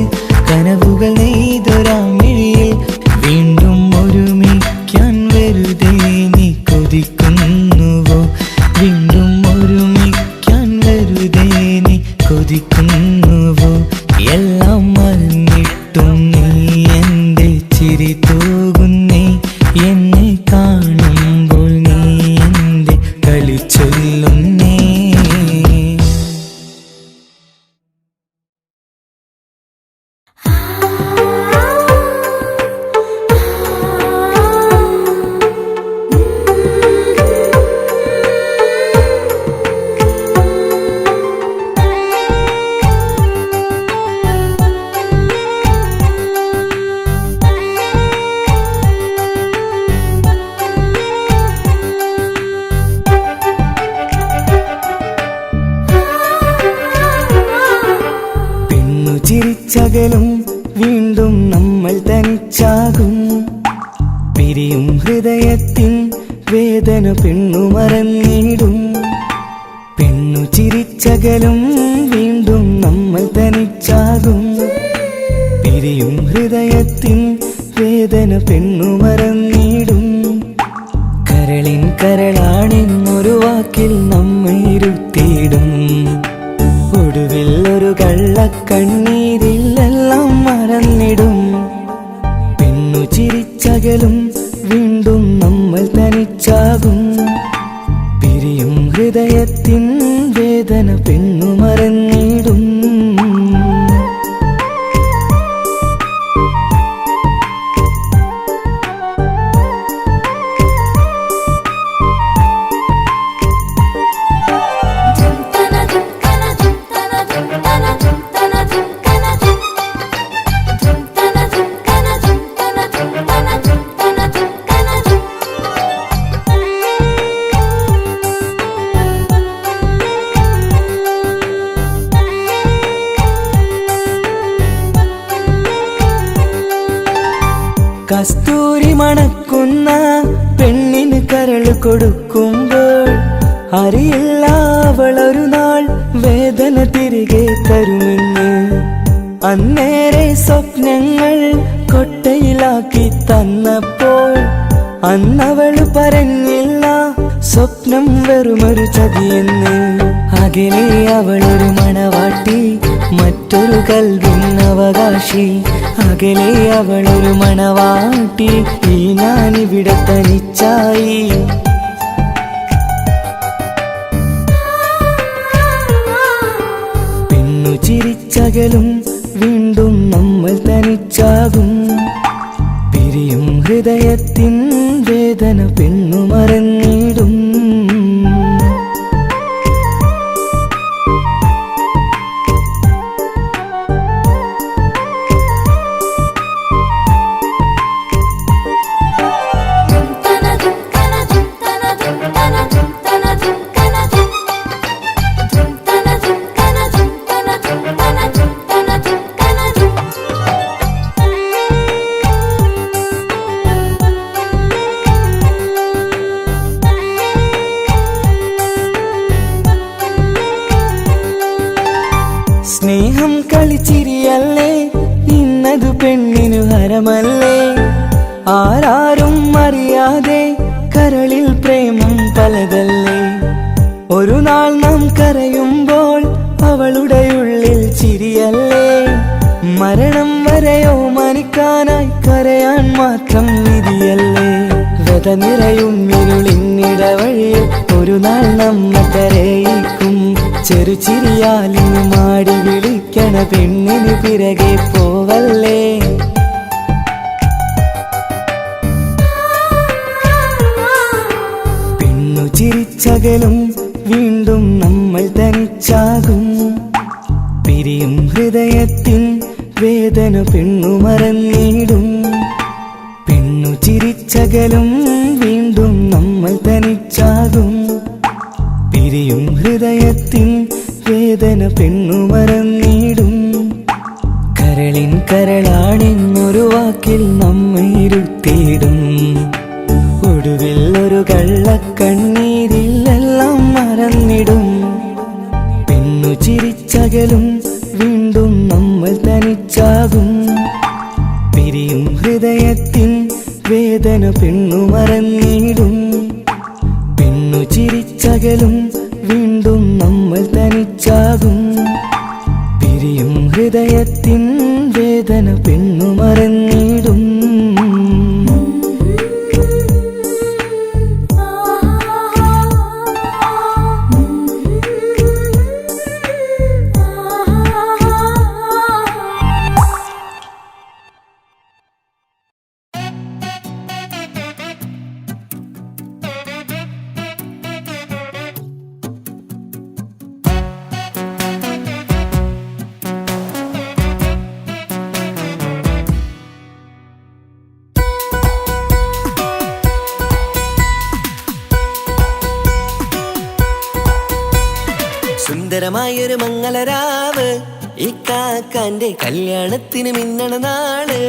കനവുകൾ നെയ്തൊരാ മിഴിയിൽ വീണ്ടും ഒരുമിക്കാൻ വെറുതെ നീ കൊതിക്കുന്നുവോ വീണ്ടും ഒരുമിക്കാൻ വെറുതെ നീ കൊതിക്കുന്നുവോ എല്ലാം മറന്നിട്ടും നീ എന്റെ ചിരി തൂകുന്നേ എന്നെ കാണുമ്പോൾ നീ എന്റെ കളി ചൊല്ലുന്നേ ചിരിച്ചകലും വീണ്ടും നമ്മൾ തനിച്ചാകും പിരിയും ഹൃദയത്തിൻ വേദന പെണ്ണു മറന്നിടും പെണ്ണു ചിരിച്ചകലും വീണ്ടും നമ്മൾ തനിച്ചാകും പിരിയും ഹൃദയത്തിൻ വേദന പെണ്ണു മറന്നിടും കരളിൻ കരളാണെന്നൊരു വാക്കിൽ നമ്മെ ഇരുത്തിയിടും ഒടുവിൽ ഒരു കള്ളക്കണ്ണീരിലെല്ലാം മറന്നിടും പെണ്ണു ചിരിച്ചകലും വീണ്ടും നമ്മൾ തനിച്ചാകും പിരിയും ഹൃദയത്തിൻ വേദന പെണ്ണു മറന്നിടും കസ്തൂരി മണക്കുന്ന പെണ്ണിന് കരൾ കൊടുക്കുമ്പോൾ അറിയില്ല അവളൊരു നാൾ വേദന തിരികെ തരുമെന്ന് അന്നേരെ സ്വപ്നങ്ങൾ കൊട്ടയിലാക്കി തന്നപ്പോൾ അന്നവള് പറഞ്ഞില്ല സ്വപ്നം വെറുമൊരു ചതിയെന്ന് അകലെ അവളൊരു മണവാട്ടി മറ്റൊരു കൽവിൻ അവകാശി അകലെ അവളൊരു മണവാട്ടി, ഈ ഞാനിവിടെ തനിച്ചായി. പെണ്ണു ചിരിച്ചകലും വീണ്ടും നമ്മൾ തനിച്ചാകും. പിരിയും ഹൃദയത്തിൻ വേദന പെണ്ണു മറന്നിടും. സ്നേഹം കളിച്ചിരിയല്ലേ, ഇന്നത് പെണ്ണിനു ഹരമല്ലേ. ആരാരും അറിയാതെ കരളിൽ പ്രേമം പലതല്ലേ. ഒരു നാൾ നാം കരയുമ്പോൾ അവളുടെ ഉള്ളിൽ ചിരിയല്ലേ. മരണം വരെയോ മനിക്കാനായി കരയാൻ മാത്രം വിധിയല്ലേ. വ്യത നിറയും ഇരുളിന്നിടവഴിയിൽ ഒരു നാൾ നമ്മ കരയിക്കും. ചെറുചിരിയാലിന് മാടി വിളിക്കണ പെണ്ണിന് പിറകെ പോവല്ലേ. പെണ്ണു ചിരിച്ചകലും വീണ്ടും നമ്മൾ തനിച്ചാകും. പിരിയും ഹൃദയത്തിൻ വേദന പെണ്ണു മറന്നിടും. പെണ്ണു ചിരിച്ചകലും വീണ്ടും നമ്മൾ തനിച്ചാകും. പിരിയും ഹൃദയത്തിൻ വേദന പെണ്ണു മറന്നിടും. കരളിൻ കരളാണെന്നൊരു വാക്കിൽ നമ്മെ ഇരുത്തിയിടും. ഒടുവിൽ ഒരു കള്ളക്കണ്ണീരിൽ എല്ലാം മറന്നിടും. പെണ്ണു ചിരിച്ചകലും വീണ്ടും നമ്മൾ തനിച്ചാകും. പിരിയും ഹൃദയത്തിൻ വേദന പെണ്ണു മറന്നിടും. പെണ്ണു ചിരിച്ചകലും വീണ്ടും നമ്മൾ തനിച്ചാകും. പിരിയും ഹൃദയത്തിൻ വേദന പെണ്ണു മറന്നിടും. സുന്ദരമായൊരു മംഗളരാവ്, ഇക്കാക്കാന്റെ കല്യാണത്തിന് മിന്നണ നാള്.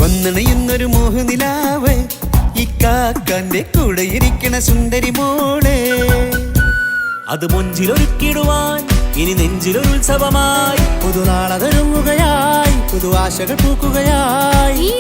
വന്നണയുന്നൊരു മോഹനിലാവ്, ഇക്കാക്കാന്റെ കൂടെ ഇരിക്കണ സുന്ദരി മോള്. അത് മൊഞ്ചിലൊരുക്കിടുവാൻ ഇനി നെഞ്ചിലൊരു ഉത്സവമായി. പുതുനാളതൊരുങ്ങുകയായി, പുതു ആശകൾ പൂക്കുകയായി.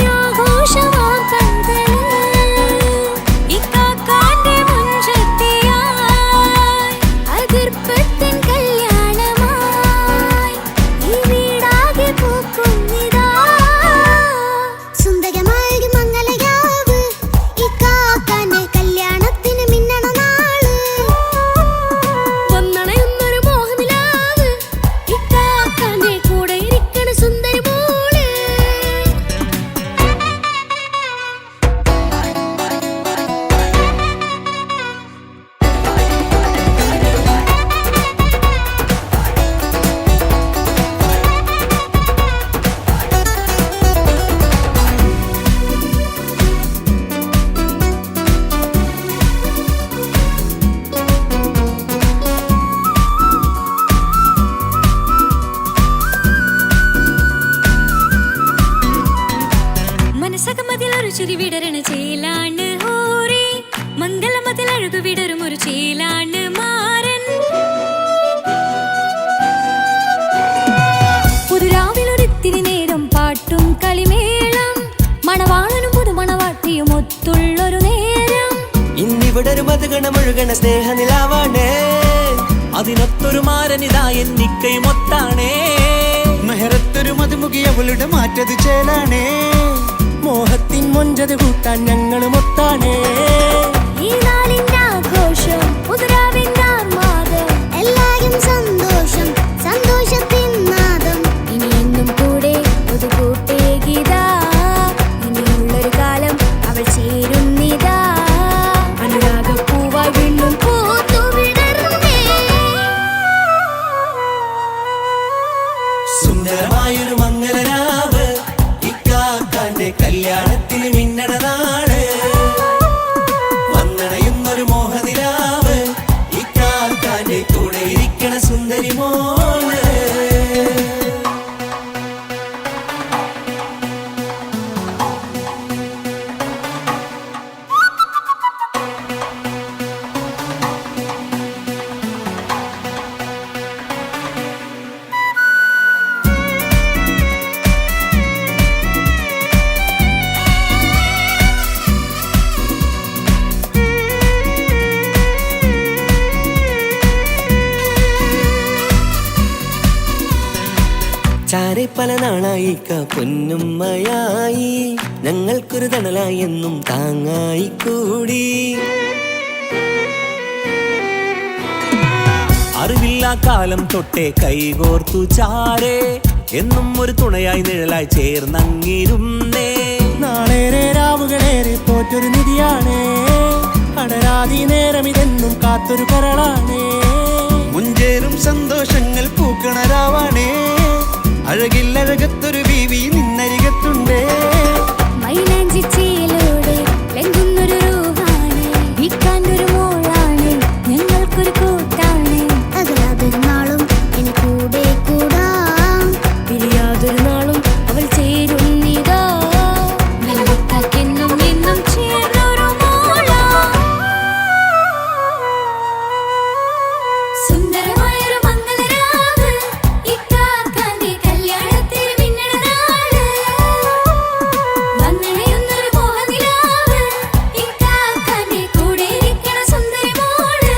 ചിരിവിടരണ ചേലാണ് ഹോറി, മംഗളമതിൽ അഴകു വിടരും ഒരു ചേലാണ് മാരൻ. പുതുരാവിലൊരിത്തിരി നേരം പാട്ടും കളിമേളം, മണവാളനും പുതുമണവാട്ടിയും ഒത്തുള്ളൊരു നേരം. ഇന്നിവിടെ ഒരു മധുഗണമൊഴുകണ സ്നേഹനിലാവാണ്, അതിനൊത്തൊരു മാരനിതാ എന്നിക്കയും ഒത്താണേ. മെഹറത്തൊരു മധുമുഖി അവളുടെ മാറ്റത് ചേലാണേ. മോഹത്തിൻ മൊഞ്ചത് കൂട്ടാൻ ഞങ്ങളും ഒത്താണേ. ഈ നാളിന്റെ ആഘോഷം പുതുരാവിന്റെ ആർമാദം എല്ലാരും സന്തോഷം സന്തോഷത്തിൻ നാദം ഇനി എന്നും കൂടെ പുതുകൂട്ടേ ഗീതാ ഇനിയുള്ളൊരു കാലം അവൾ ചേരുന്നിതാ അനുരാഗപ്പൂവായി വീണ്ടും പൂത്തുവിടർന്നേ. സുന്ദരമായൊരു മംഗലരാവ് ഇക്കാക്കാന്റെ കല്യാണത്തിന് മിന്നണ നാള്. വന്നണയുന്നൊരു മോഹനിലാവ് ഇക്കാക്കാന്റെ കൂടെ ഇരിക്കണ സുന്ദരി മോള്. ചാരെ പല നാളായി പൊന്നുമ്മയായി ഞങ്ങൾക്കൊരു തണലായി എന്നും താങ്ങായി കൂടി. അറിവില്ലാ കാലം തൊട്ടേ കൈകോർത്തു ചാരേ എന്നും ഒരു തുണയായി നിഴലായി ചേർന്നങ്ങിരുന്നേ. നാളേറെ രാവുകളേറെ പോറ്റൊരു നിധിയാണേ. അടരാതി നേരം ഇതെന്നും കാത്തൊരു കരളാണേ. മുഞ്ചേറും സന്തോഷങ്ങൾ പൂക്കണരാവാണേ. അഴകില്ലഴകത്തൊരു ബീവി നിന്നരികത്തുണ്ടേ. മൈലാഞ്ചിച്ചയിലൂടെ ലംഘുന്നൊരു രൂഹാണ് വിക്കാണ്ടൊരു മോളാണ് ഞങ്ങൾക്കൊരു കൂട്ടാണ് അകലാതൊരു നാളും ഇനി കൂടെ കൂടാം പിരിയാതൊരു നാളും അവൾ ചേരുന്നിതാ നെല്ലിക്കാക്കെന്നും എന്നും ചേർന്നൊരു മോളാ. സുന്ദരമായൊരു മംഗലരാവ് ഇക്കാക്കാന്റെ കല്യാണത്തിന് മിന്നണ നാള്. വന്നണയുന്നൊരു മോഹനിലാവ് ഇക്കാക്കാന്റെ കൂടെ ഇരിക്കണ സുന്ദരി മോള്.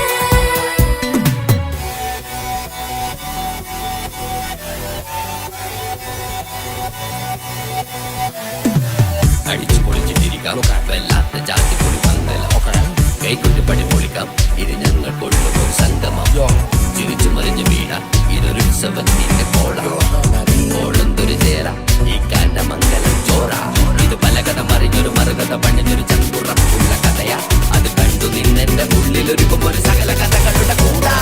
അടിച്ചു പൊളിച്ചിട്ടിരിക്കാം വല്ലാത്ത ജാതി പൊളി മംഗലം കൈകൊണ്ട് പടി പൊളിക്കാം ഇത് ഞങ്ങൾ കൊള്ളും ഒരു സംഗമം ചിരിച്ചു മറിഞ്ഞു വീണ ഇതൊരു ഉത്സവത്തിന്റെ കോളന്തൊരു ചേര ഈ കാണ്ട മംഗലം ചോറ ഇത് പല കഥ മറിഞ്ഞൊരു മറുകഥ പണിഞ്ഞൊരു ചങ്കുറപ്പുള്ള കഥയാ അത് കണ്ടു നിന്നെന്റെ ഉള്ളിലൊരുക്കും ഒരു സകല കഥകളുടെ കൂടാ.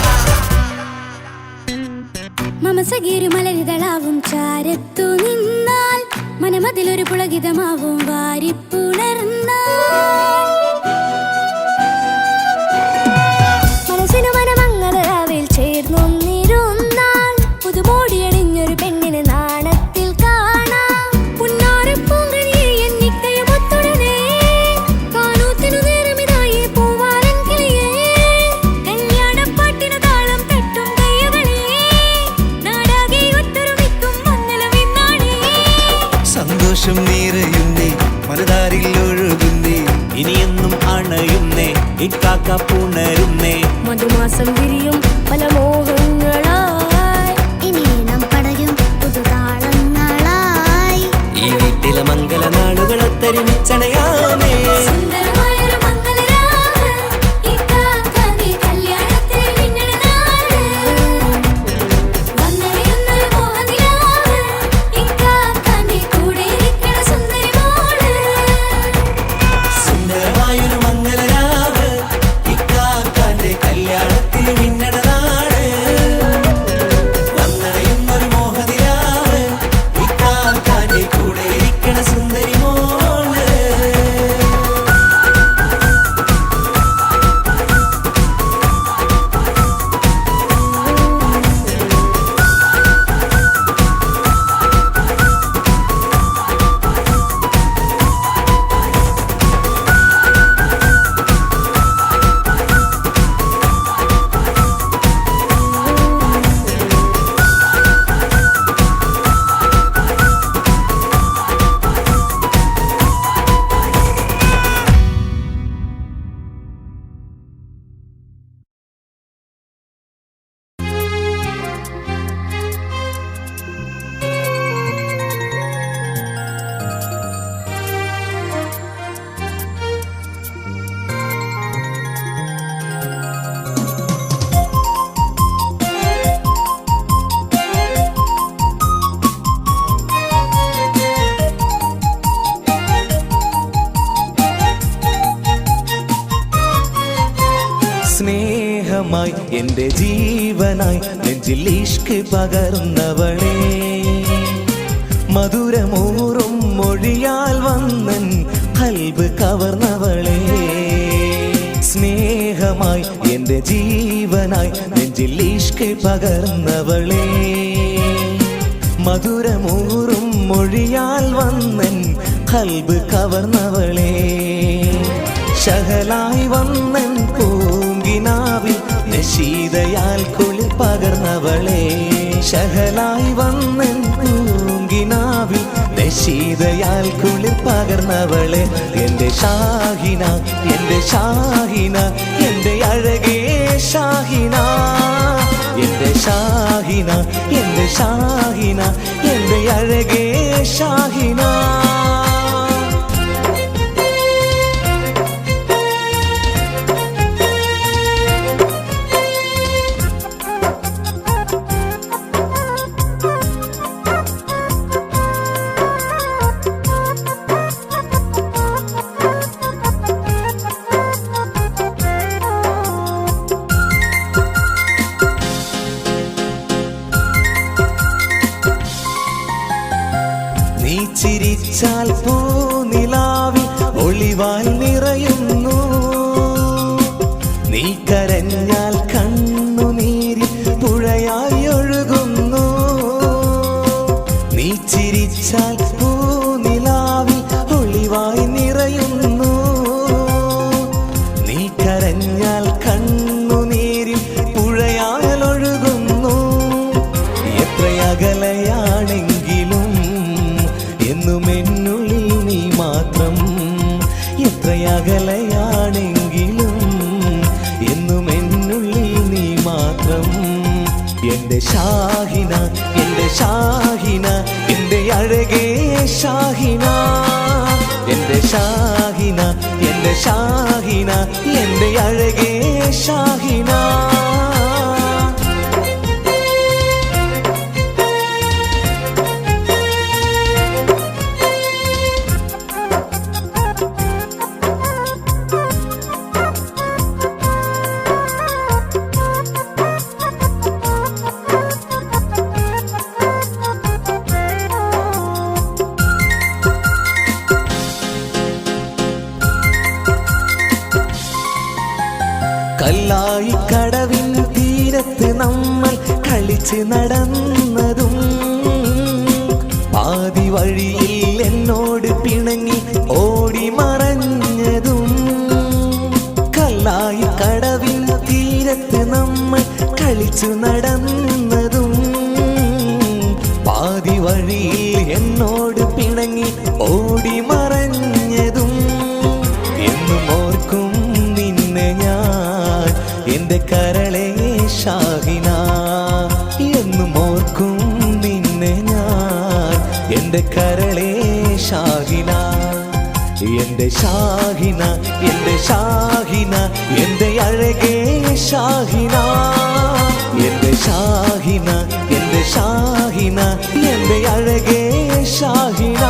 മമസഗീരു മലരിതളാവും ചാരത്തു നിന്നാൽ മനമതിലൊരു പുളകിതമാവും വാരിപ്പുണർന്നാൽ മനസ്സിനു മനമംഗളരാവിൽ ചേർന്നൊന്നിരുന്നാൽ പുതുമോടിയണിഞ്ഞൊരു പെണ്ണിന് നാണത്തിൽ കാണാം പുന്നാരപ്പൂങ്കനിയെ എന്നിക്കയും ഒത്തുടനെ കാനൂത്തിനു നേരമിതായി പൂവാലൻ കിളിയേ കല്യാണപ്പാട്ടിനു താളം തട്ടും കയ്യുകളേ നാടാകെ ഒത്തൊരുമിക്കും മംഗലമെന്നാണേ. സന്തോഷം നിറയുന്നേ മനതാരിൽ ഒഴുകുന്നേ. ഇനിയെന്നും അണയുന്നേ ഇക്കാക്ക പുണരുന്നേ. മധുമാസം വിരിയും പല മോഹങ്ങളായി ഇനി നാം പടരും പുതുതാളങ്ങളായി. ഈ വീട്ടിലെ മംഗല നാളുകളെ തരിച്ചണയാമേ. സുന്ദരമായൊരു മംഗലരാവ് ഇക്കാക്കാന്റെ കല്യാണത്തിന് മിന്നണ നാള്. വന്നണയുന്നൊരു മോഹനിലാവ് ഇക്കാക്കാന്റെ കൂടെ ഇരിക്കണ സുന്ദരി മോള്. സുന്ദരമായൊരു മംഗലരാവ് ഇക്കാക്കാന്റെ കല്യാണത്തിന് മിന്നണ നാള്. സ്നേഹമായി എൻ്റെ ജീവനായി നെഞ്ചിൽ ഇഷ്ക് പകർന്നവളെ മധുരമൂറും മൊഴിയാൽ വന്നൻ ഖൽബ് കവർന്നവളെ സ്നേഹമായി എൻ്റെ ജീവനായി നെഞ്ചിൽ ഇഷ്ക് പകർന്നവളെ മധുരമൂറും മൊഴിയാൽ വന്നൻ ഖൽബ് കവർന്നവളെ ശഹലായി വന്നൻ പൂങ്കിനാവിൽ നശീതയാൽ കുളിർ പകർന്നവളെ ശഹലായി വന്നൻ പൂങ്കിനാവിൽ നശീതയാൽ കുളിർ പകർന്നവളെ എൻ്റെ ഷാഹിന എൻ്റെ ഷാഹിന എൻ്റെ അഴകേ ഷാഹിന എൻ്റെ ഷാഹിന എൻ്റെ ഷാഹിന എൻ്റെ അഴകേ ഷാഹിന ചിരിച്ചാൽ പൂനിലാവിൽ ഒളിവാൽ നിറയുന്നു നീ കരഞ്ഞാൽ കണ്ണുനീരിൽ പുഴയായി ഒഴുകുന്നു നീ ചിരിച്ചാൽ പൂനിലാവിൽ ഒളിവായി നിറയുന്നു നീ കരഞ്ഞാൽ കണ്ണുനീരിൽ പുഴയാൽ ഒഴുകുന്നു എത്രയകലയാണെങ്കിലും എന്നുമെന്നുള്ളിൽ നീ മാത്രം എത്രയകലയാണെങ്കിലും എന്നുമെന്നുള്ളിൽ നീ മാത്രം എൻ്റെ ഷാഹിന എൻ്റെ ഷാഹിന എൻ്റെ അഴകേ ഷാഹിന എൻ്റെ ഷാഹിന എൻ്റെ ഷാഹിന എൻ്റെ അഴകേ ഷാഹിന കല്ലായി കടവിൻ തീരത്ത് നമ്മൾ കളിച്ച് നടന്നതും പാതി വഴിയിൽ എന്നോട് പിണങ്ങി ഓടി മറഞ്ഞതും കല്ലായി കടവിൻ തീരത്ത് നമ്മൾ കളിച്ചു നടന്നതും പാതി വഴിയിൽ എന്നോട് പിണങ്ങി ഓടി മറഞ്ഞതും എന്നും ഓർക്കും നിന്നെ ഞാൻ എൻ്റെ കരളേ ഷാഹിന എന്നും ഓർക്കും നിന്നെ ഞാൻ എൻ്റെ കരളേ ഷാഹിന എൻ്റെ ഷാഹിന എൻ്റെ ഷാഹിന എൻ്റെ അഴകേ ഷാഹിന എൻ്റെ ഷാഹിന എൻ്റെ ഷാഹിന എൻ്റെ അഴകേ ഷാഹിന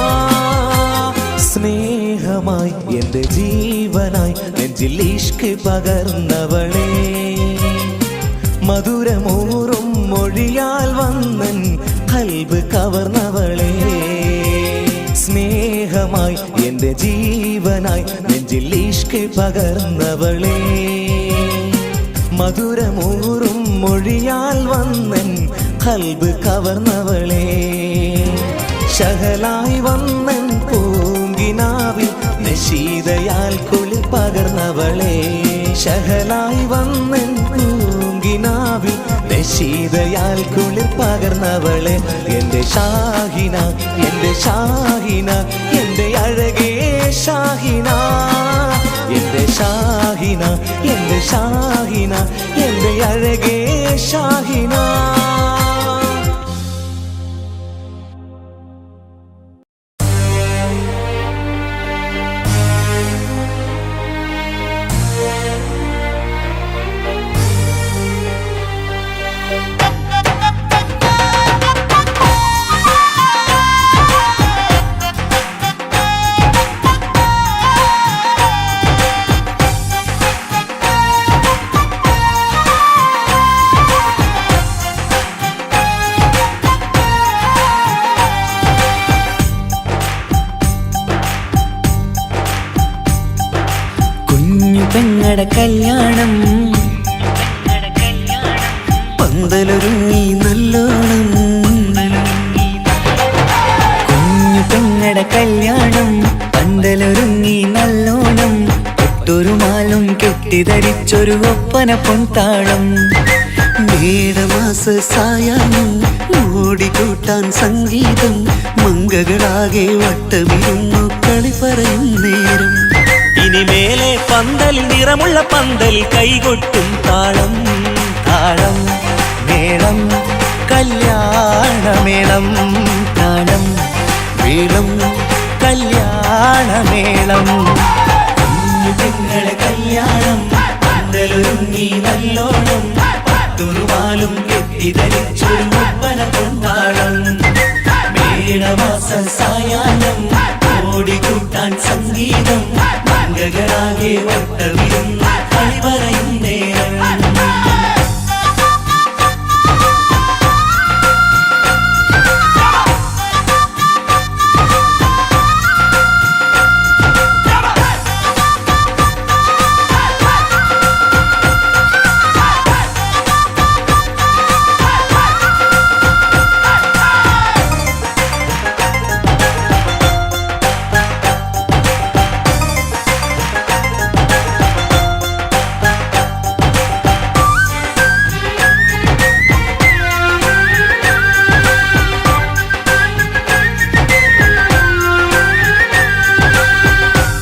സ്നേഹമായി എൻ്റെ ജീവനായി നെഞ്ചിൽ ഇഷ്ക് പകർന്നവളെ മധുരമൂറും മൊഴിയാൽ വന്നൻ ഖൽബ് കവർന്നവളെ സ്നേഹമായി എൻ്റെ ജീവനായി നെഞ്ചിൽ ഇഷ്ക് പകർന്നവളെ മധുരമൂറും മൊഴിയാൽ വന്നൻ ഖൽബ് കവർന്നവളെ ശഹലായി വന്നൻ പൂങ്കിനാവിൽ നശീതയാൽ കുളിർ പകർന്നവളെ ശഹലായി വന്നൻ പൂങ്കിനാവിൽ നശീതയാൽ കുളിർ പകർന്നവളെ എൻ്റെ ഷാഹിന എൻ്റെ ഷാഹിന എൻ്റെ അഴകേ ഷാഹിന എൻ്റെ ഷാഹിന എൻ്റെ ഷാഹിന എൻ്റെ അഴകേ ഷാഹിന പെങ്ങടെ കല്യാണം പന്തലൊരുങ്ങി നല്ലോണം കുഞ്ഞു പെങ്ങടെ കല്യാണം പന്തലൊരുങ്ങി നല്ലോണം ഒട്ടൊരു മാലും കെട്ടിധരിച്ചൊരു ഒപ്പന പൊൻതാളം മേടമാസ സായാഹ്നം ഓടിക്കൂട്ടാൻ സംഗീതം മങ്കകളാകെ വട്ടമിരുന്നു കളി പറയും നേരം ഇനിമേലെ പന്തൽ നിറമുള്ള പന്തൽ കൈകൊട്ടും താളം താളം മേളം കല്യാണമേളം താളം മേളം കല്യാണമേളം കുഞ്ഞു പെങ്ങളെ കല്യാണം പന്തലൊരുങ്ങി നല്ലോണം പത്തുറുമാലും കെട്ടിധരിച്ചൊരു ഒപ്പന പൊൻതാളം മേടമാസ സായാഹ്നം ഓടിക്കൂട്ടാൻ സംഗീതം മംഗകളാകെ വട്ടമിരുന്ന് കളി പറയും നേരം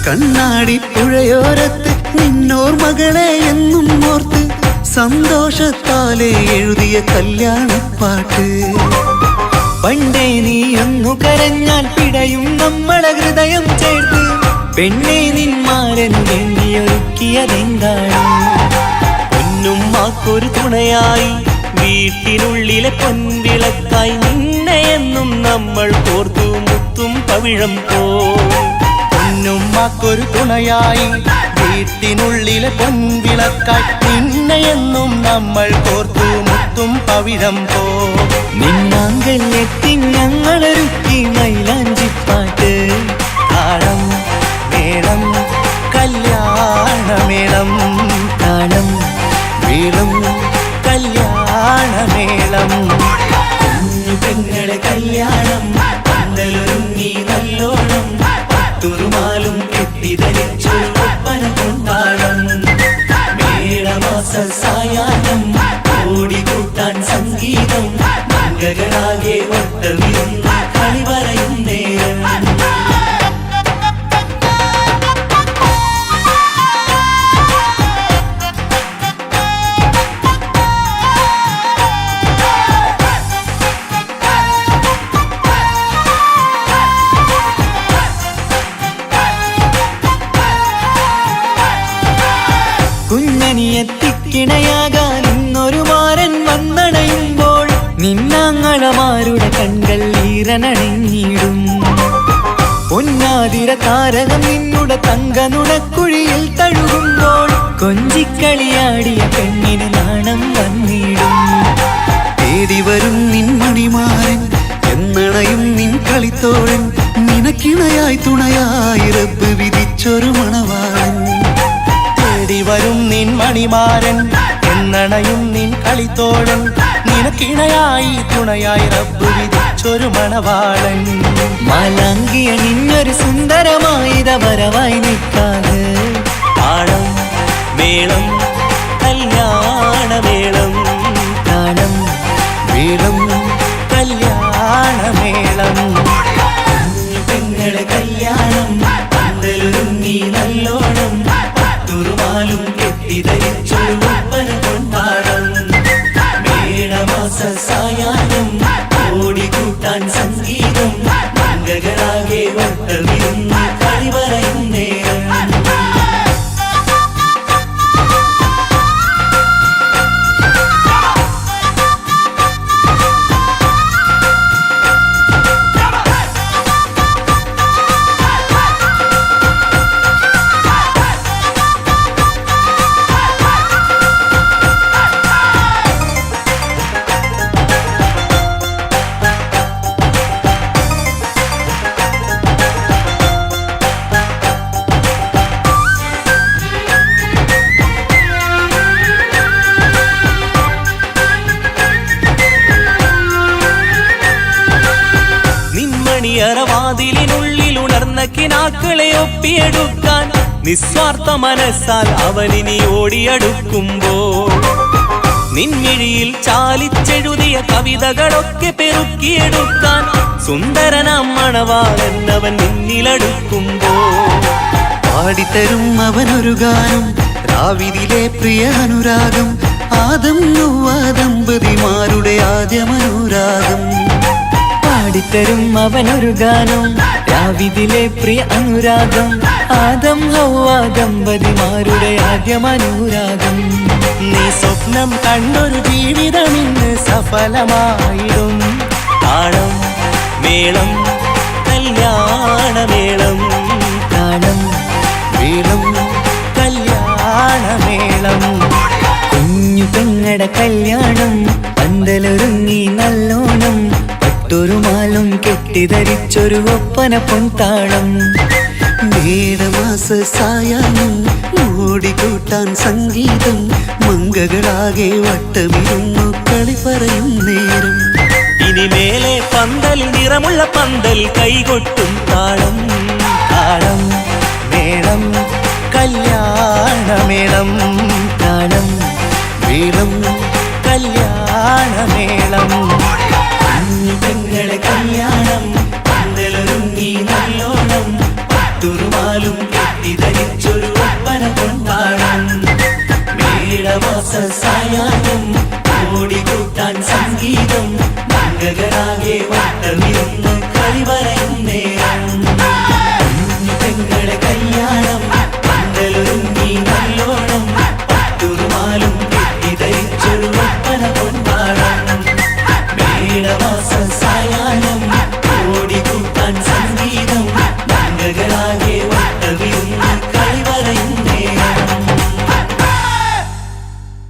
കണ്ണാടി പുഴയോരത്ത് നിന്നോർമകളെ എന്നും ഓർത്ത് സന്തോഷത്താലെ എഴുതിയ കല്യാണപ്പാട്ട് പണ്ടേ നീ ഒന്നു കരഞ്ഞാൽ പിടയും നമ്മളെ ഹൃദയം ചേർത്ത് പെണ്ണെ നിന്മാരൻ എണ്ണിയൊരുക്കിയതെന്താണ് പൊന്നുമ്മാക്കൊരു തുണയായി വീട്ടിനുള്ളിലെ പൊൻവിളക്കായി നിന്നെ എന്നും നമ്മൾ കോർത്തു മുത്തും പവിഴം പോ പൊന്നുമ്മക്കൊരു തുണയായി വീട്ടിനുള്ളിലെ പൊൻവിളക്കായി നിന്നെയെന്നും നമ്മൾ കോർത്തു മുത്തും പവിഴം പോ നിന്നാങ്കല്ലെത്തി ഞങ്ങളൊരുക്കി മൈലാഞ്ചിപ്പാട്ട് താളം മേളം കല്യാണമേളം താളം മേളം കല്യാണമേളം കുഞ്ഞു പെങ്ങളെ കല്യാണം പന്തലൊരുങ്ങി നല്ലോണം പത്തുറുമാലും കെട്ടിധരിച്ചൊരു ഒപ്പന പൊൻതാളം മേടമാസ സായാഹ്നം ഓടിക്കൂട്ടാൻ സംഗീതം മംഗകളാകെ വട്ടമിരുന്ന് കളി പറയും നേരം കുഞ്ഞനിയെത്തിക്കിണയാകാൻ ഇന്നൊരു മാരൻ വന്നണയുമ്പോൾ നിന്നാങ്ങളമാരുടെ കൺകൾ ഈറനണിഞ്ഞിടും പൊന്നാതിര താരകം നിന്നുടെ തങ്കനുടക്കുഴിയിൽ തഴുകുമ്പോൾ കൊഞ്ചിക്കളിയാടിയ പെണ്ണിന് നാണം വന്നിടും തേടി വരും നിൻ മണിമാരൻ എന്നണയും നിൻ കളിത്തോഴൻ നിനക്കിണയായി തുണയായി റബ്ബ് വിധിച്ചൊരു മണവാളൻ തേടി വരും നിൻ മണിമാരൻ എന്നണയും നിൻ കളിത്തോഴൻ നിനക്കിണയായി തുണയായി റബ്ബ് വിധിച്ചൊരു മണവാളൻ മാലാങ്കിയ നിന്നൊരു സുന്ദരമായിത വരവായി നിൽക്കാതെ താളം മേളം കല്യാണമേളം താളം മേളം കല്യാണമേളം കുഞ്ഞു പെങ്ങളെ കല്യാണം പന്തലൊരുങ്ങി നല്ലോണം പത്തുറുമാലും കെട്ടിധരിച്ചൊരു ഒപ്പന പൊൻതാളം മേടമാസ സായാഹ്നം ഓടിക്കൂട്ടാൻ സംഗീതം മംഗകളാകെ വട്ടമിരുന്ന് കളി പറയും നേരം കിനാക്കളെ ഒപ്പിയെടുക്കാൻ നിസ്വാർത്ഥ മനസ്സാൽ അവനിനി ഓടിയടുക്കുമ്പോൾ നിൻമിഴിയിൽ ചാലിച്ചെഴുതിയ കവിതകളൊക്കെ പെറുക്കിയെടുക്കാൻ സുന്ദരനാം മണവാളൻ അവൻ നിന്നിലടുക്കുമ്പോൾ പാടിത്തരും അവനൊരു ഗാനം രാവിലെ പ്രിയ അനുരാഗം ആദം നൊവ്വ ദമ്പതിമാരുടെ ആദ്യമനുരാഗം പാടിത്തരും അവനൊരു ഗാനം രാവിലെ പ്രിയ അനുരാഗം ആദം ഹൗവ ദമ്പതിമാരുടെ ആദ്യമനുരാഗം നീ സ്വപ്നം കണ്ടൊരു ജീവിതം ഇന്ന് സഫലമായിടും താളം മേളം കല്യാണമേളം താളം മേളം കല്യാണമേളം കുഞ്ഞു പെങ്ങടെ കല്യാണം പന്തലൊരുങ്ങി നല്ലോണം പട്ടൊരു മാലും കെട്ടിധരിച്ചൊരു ഒപ്പന പൊൻതാളം മേടമാസ സായാഹ്നം ഓടിക്കൂട്ടാൻ സംഗീതം മംഗകളാകെ വട്ടമിരുന്നു കളി പറയും നേരം ഇനി മേലെ പന്തലിൽ നിറമുള്ള പന്തൽ കൈകൊട്ടും താളം താളം മേളം കല്യാണമേളം താളം മേളം കല്യാണമേളം കുഞ്ഞു പെങ്ങളെ കല്യാണം പന്തലൊരുങ്ങി നല്ലോണം പട്ടുറുമാലും കെട്ടിധരിച്ചൊരു ഒപ്പന പൊൻതാളം മേടമാസ സായാഹ്നം ഓടിക്കൂട്ടാൻ സംഗീതം മംഗകളാകെ വട്ടമിരുന്ന് കളി പറയും നേരം കുഞ്ഞു പെങ്ങളെ കല്യാണം പന്തലൊരുങ്ങി നല്ലോണം പട്ടുറുമാലും കെട്ടിധരിച്ചൊരു ഒപ്പന പൊൻതാളം മേടമാസ